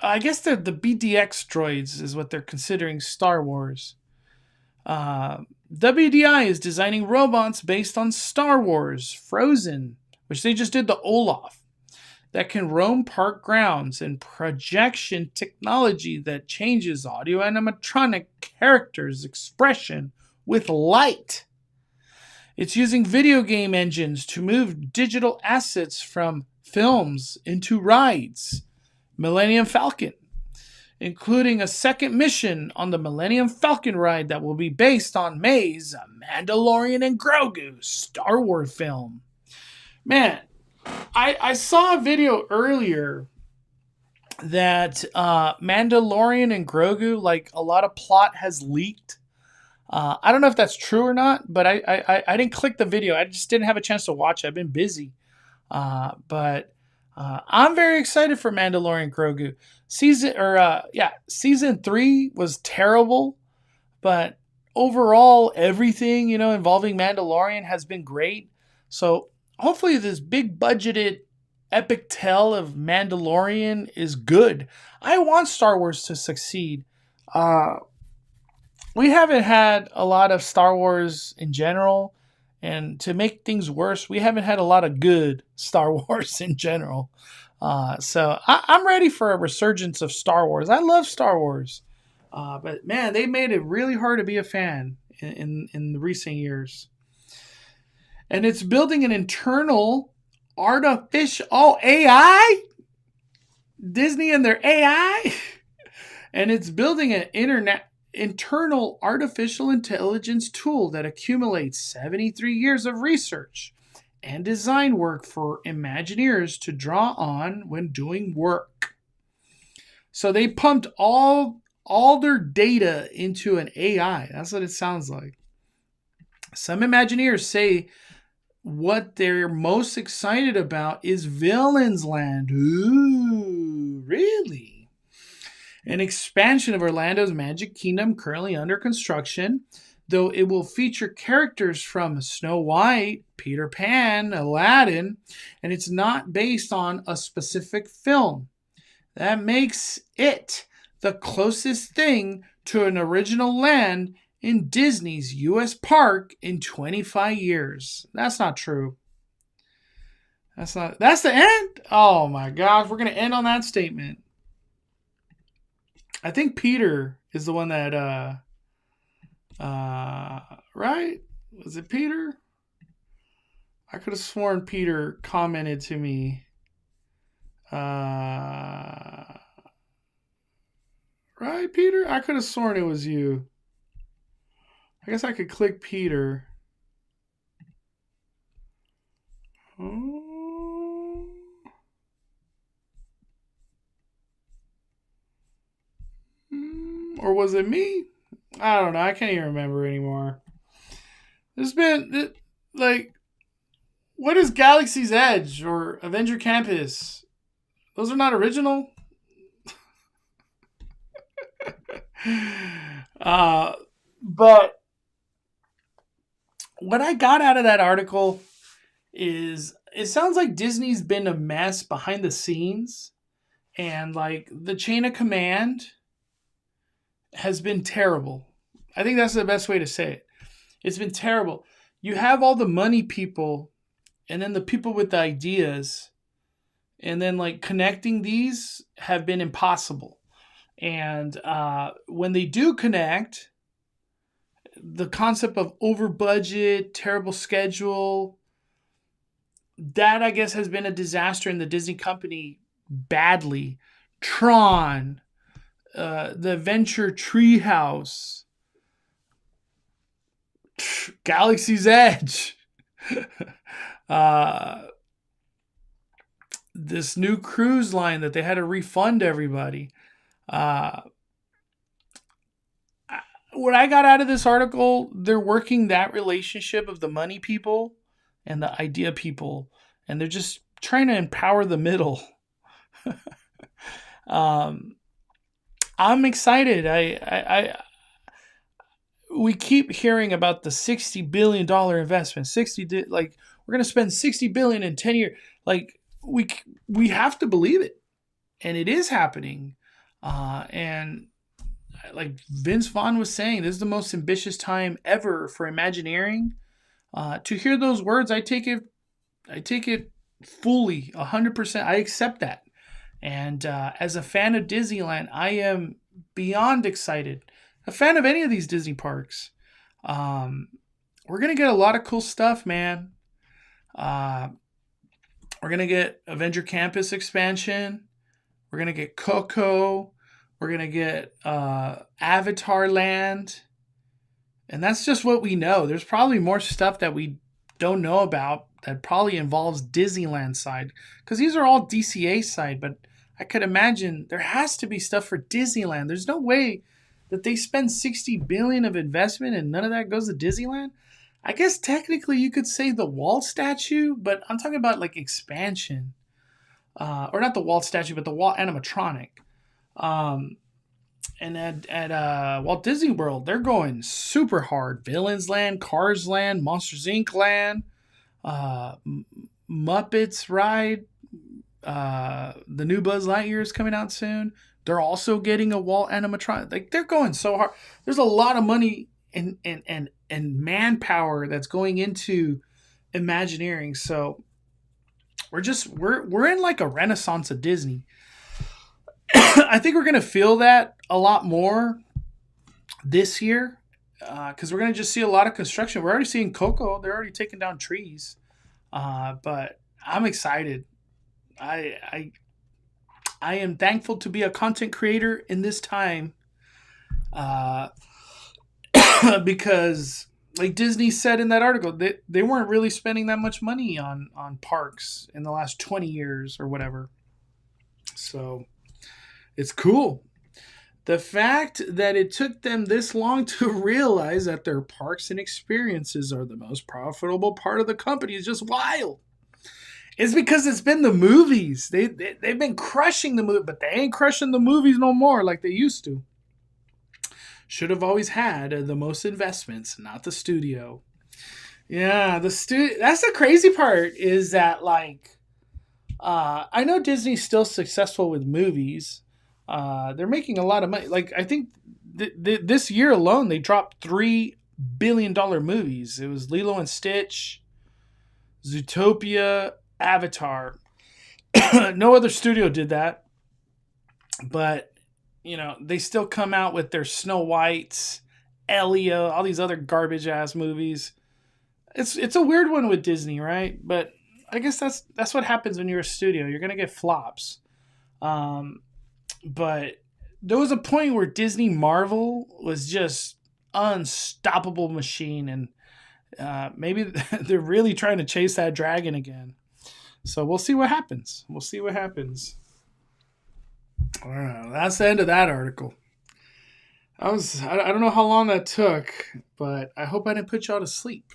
I guess the BDX droids is what they're considering Star Wars. WDI is designing robots based on Star Wars, Frozen, which they just did the Olaf. that can roam park grounds and projection technology that changes audio animatronic characters' expression with light. It's using video game engines to move digital assets from films into rides. Millennium Falcon, including a second mission on the Millennium Falcon ride that will be based on May's Mandalorian and Grogu Star Wars film. Man, I saw a video earlier that Mandalorian and Grogu, like a lot of plot has leaked. I don't know if that's true or not, but I didn't click the video. I just didn't have a chance to watch it. I've been busy. But I'm very excited for Mandalorian Grogu. Season 3 was terrible, but overall everything, involving Mandalorian has been great. So hopefully this big budgeted epic tale of Mandalorian is good. I want Star Wars to succeed. We haven't had a lot of Star Wars in general, and to make things worse, we haven't had a lot of good Star Wars in general. So I'm ready for a resurgence of Star Wars. I love Star Wars. But man, they made it really hard to be a fan in the recent years. And it's building an internal artificial AI? Disney and their AI? And it's building an internal artificial intelligence tool that accumulates 73 years of research and design work for Imagineers to draw on when doing work. So they pumped all their data into an AI. That's what it sounds like. Some Imagineers say what they're most excited about is Villains Land. Ooh, really? An expansion of Orlando's Magic Kingdom currently under construction, though it will feature characters from Snow White, Peter Pan, Aladdin, and it's not based on a specific film. That makes it the closest thing to an original land in Disney's U.S. park in 25 years. That's not true. That's the end? Oh my gosh, we're going to end on that statement. I think Peter is the one that, right? Was it Peter? I could have sworn Peter commented to me. Right, Peter? I could have sworn it was you. I guess I could click Peter. Or was it me? I don't know. I can't even remember anymore. There's been, what is Galaxy's Edge or Avengers Campus? Those are not original. But what I got out of that article is it sounds like Disney's been a mess behind the scenes, and like the chain of command has been terrible. I think that's the best way to say it. It's been terrible. You have all the money people and then the people with the ideas, and then like connecting these have been impossible. And when they do connect, the concept of over budget, terrible schedule, that I guess has been a disaster in the Disney company badly. Tron, the Adventure Treehouse, Galaxy's Edge, this new cruise line that they had to refund everybody. What I got out of this article, they're working that relationship of the money people and the idea people, and they're just trying to empower the middle. I'm excited. We keep hearing about the $60 billion investment. We're going to spend $60 billion in 10 years. Like we have to believe it, and it is happening. And like Vince Vaughn was saying, this is the most ambitious time ever for Imagineering. To hear those words, I take it fully 100%. I accept that. And as a fan of Disneyland, I am beyond excited. A fan of any of these Disney parks. We're going to get a lot of cool stuff, man. We're going to get Avenger Campus expansion. We're going to get Coco. We're going to get Avatar Land. And that's just what we know. There's probably more stuff that we don't know about that probably involves Disneyland side. Because these are all DCA side. But I could imagine there has to be stuff for Disneyland. There's no way that they spend $60 billion of investment and none of that goes to Disneyland. I guess technically you could say the wall statue, but I'm talking about like expansion. Or not the wall statue, but the wall animatronic. And at Walt Disney World, they're going super hard. Villains Land, Cars Land, Monsters Inc. Land, Muppets Ride. The new Buzz Lightyear is coming out soon. They're also getting a wall animatronic. Like, they're going so hard. There's a lot of money and manpower that's going into Imagineering. So we're in like a renaissance of Disney. I think we're going to feel that a lot more this year because we're going to just see a lot of construction. We're already seeing Coco. They're already taking down trees. But I'm excited. I am thankful to be a content creator in this time because, like Disney said in that article, they weren't really spending that much money on parks in the last 20 years or whatever. So it's cool. The fact that it took them this long to realize that their parks and experiences are the most profitable part of the company is just wild. It's because it's been the movies. They've been crushing the movie, but they ain't crushing the movies no more like they used to. Should have always had the most investments, not the studio. Yeah, the studio. That's the crazy part is that, like, I know Disney's still successful with movies. They're making a lot of money. Like, I think this year alone, they dropped $3 billion movies. It was Lilo and Stitch, Zootopia, Avatar. No other studio did that. But, you know, they still come out with their Snow Whites, Elio, all these other garbage-ass movies. It's a weird one with Disney, right? But I guess that's what happens when you're a studio. You're going to get flops. But there was a point where Disney Marvel was just unstoppable machine, and maybe they're really trying to chase that dragon again. So we'll see what happens. All right, that's the end of that article. I don't know how long that took, but I hope I didn't put y'all to sleep.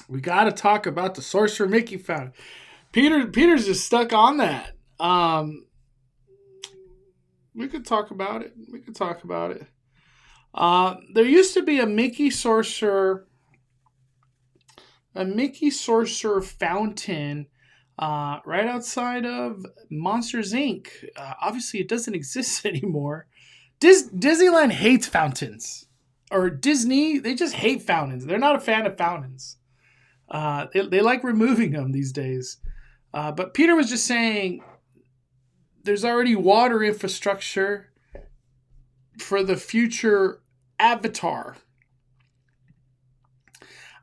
We got to talk about the Sorcerer Mickey fountain. Peter's just stuck on that. We could talk about it. There used to be a Mickey Sorcerer fountain right outside of Monsters Inc. Obviously, it doesn't exist anymore. Disneyland hates fountains. Or Disney, they just hate fountains. They're not a fan of fountains. They like removing them these days. But Peter was just saying there's already water infrastructure for the future Avatar.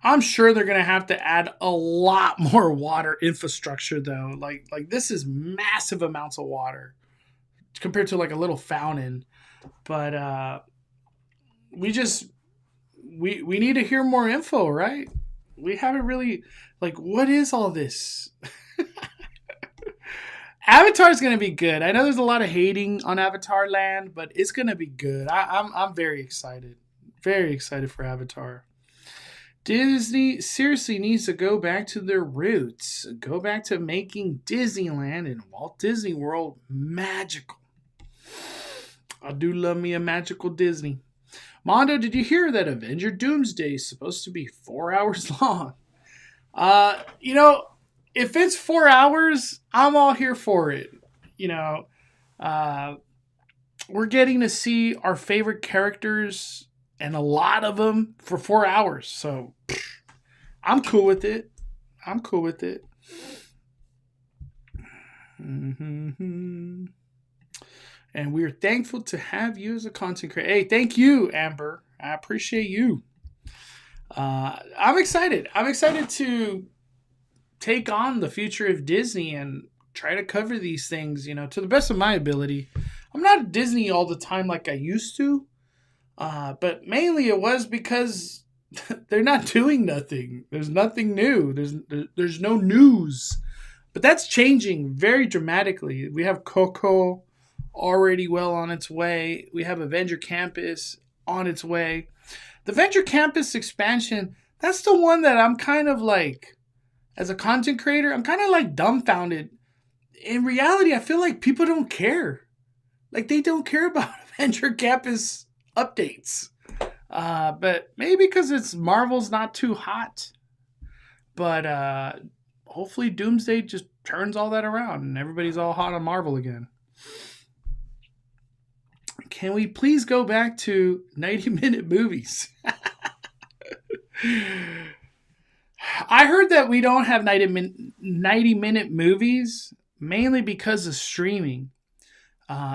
I'm sure they're going to have to add a lot more water infrastructure, though. Like this is massive amounts of water compared to like a little fountain. But we need to hear more info, right? We haven't really, like, what is all this? Avatar's going to be good. I know there's a lot of hating on Avatar Land, but it's going to be good. I'm very excited. Very excited for Avatar. Disney seriously needs to go back to their roots. Go back to making Disneyland and Walt Disney World magical. I do love me a magical Disney. Mondo, did you hear that Avenger Doomsday is supposed to be 4 hours long? You know, if it's 4 hours, I'm all here for it. You know, we're getting to see our favorite characters and a lot of them for 4 hours. So I'm cool with it. I'm cool with it. Mm-hmm. And we're thankful to have you as a content creator. Hey, thank you, Amber. I appreciate you. I'm excited. I'm excited to take on the future of Disney and try to cover these things, to the best of my ability. I'm not at Disney all the time like I used to, but mainly it was because they're not doing nothing. There's nothing new. There's no news. But that's changing very dramatically. We have Coco already well on its way. We have Avengers Campus on its way. The Avengers Campus expansion, that's the one that I'm kind of like, as a content creator, I'm kind of like dumbfounded. In reality, I feel like people don't care. Like they don't care about Avengers Campus updates. But maybe because Marvel's not too hot. But hopefully Doomsday just turns all that around and everybody's all hot on Marvel again. Can we please go back to 90-minute movies? I heard that we don't have 90-minute movies mainly because of streaming.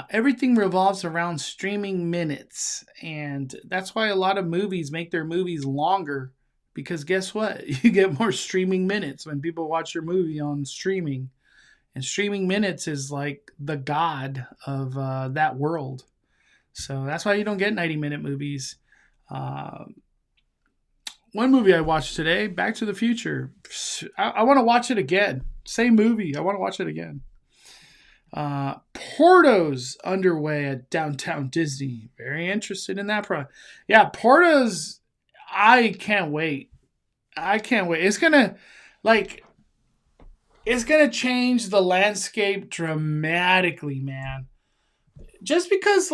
Everything revolves around streaming minutes. And that's why a lot of movies make their movies longer. Because guess what? You get more streaming minutes when people watch your movie on streaming. And streaming minutes is like the god of that world. So that's why you don't get 90-minute movies. One movie I watched today, Back to the Future. I want to watch it again. Same movie. I want to watch it again. Porto's underway at Downtown Disney. Very interested in that product. Yeah, Porto's, I can't wait. It's gonna change the landscape dramatically, man. Just because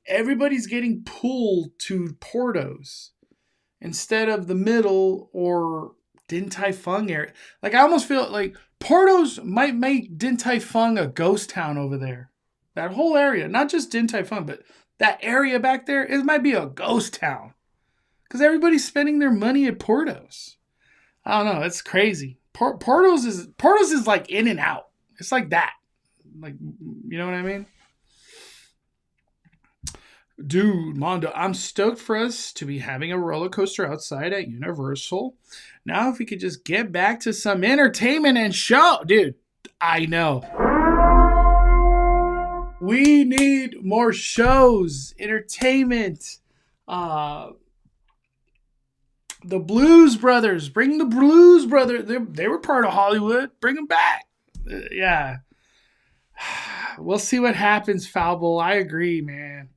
everybody's getting pulled to Porto's instead of the middle or Din Tai Fung area. I almost feel like Porto's might make Din Tai Fung a ghost town over there. That whole area, not just Din Tai Fung, but that area back there, it might be a ghost town. Because everybody's spending their money at Porto's. I don't know. It's crazy. Porto's is like in and out. It's like that. You know what I mean? Dude, Mondo, I'm stoked for us to be having a roller coaster outside at Universal. Now, if we could just get back to some entertainment and show. Dude, I know. We need more shows, entertainment. The Blues Brothers. Bring the Blues Brothers. They were part of Hollywood. Bring them back. Yeah. We'll see what happens, Foul. I agree, man.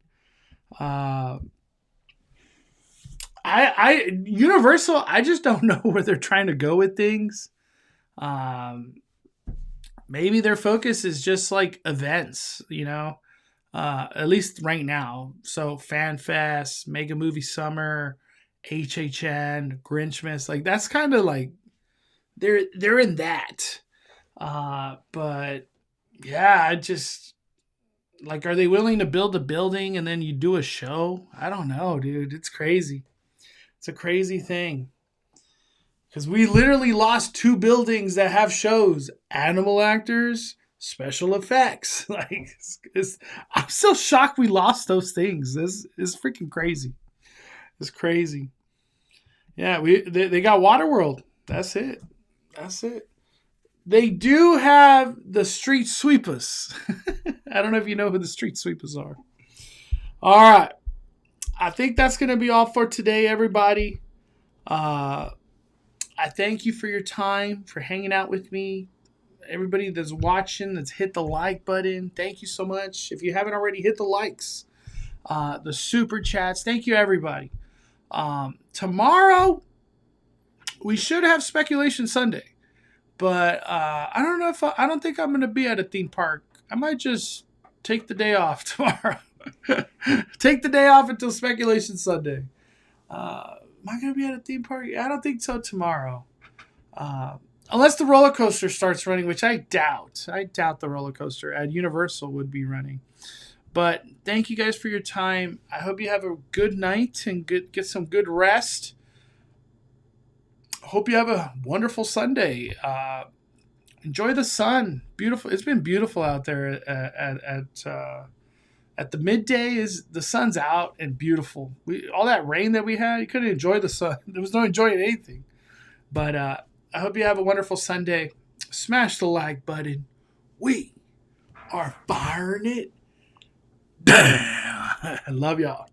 Universal, I just don't know where they're trying to go with things. Maybe their focus is just like events, at least right now. So Fan Fest, Mega Movie Summer, HHN, Grinchmas, that's kind of they're in that. But yeah, I just are they willing to build a building and then you do a show? I don't know, dude. It's crazy. It's a crazy thing. Because we literally lost 2 buildings that have shows. Animal actors, special effects. I'm still shocked we lost those things. This is freaking crazy. It's crazy. Yeah, they got Waterworld. That's it. They do have the Street Sweepers. I don't know if you know who the Street Sweepers are. All right. I think that's going to be all for today, everybody. I thank you for your time, for hanging out with me. Everybody that's watching, that's hit the like button, thank you so much. If you haven't already, hit the likes, the super chats. Thank you, everybody. Tomorrow, we should have Speculation Sunday. But I don't know I don't think I'm going to be at a theme park. I might just take the day off tomorrow. Take the day off until Speculation Sunday. Am I going to be at a theme park? I don't think so tomorrow. Unless the roller coaster starts running, which I doubt. I doubt the roller coaster at Universal would be running. But thank you guys for your time. I hope you have a good night and get some good rest. Hope you have a wonderful Sunday. Enjoy the sun. Beautiful. It's been beautiful out there at the midday. The sun's out and beautiful. All that rain that we had, you couldn't enjoy the sun. There was no enjoying anything. But I hope you have a wonderful Sunday. Smash the like button. We are firing it down. I love y'all.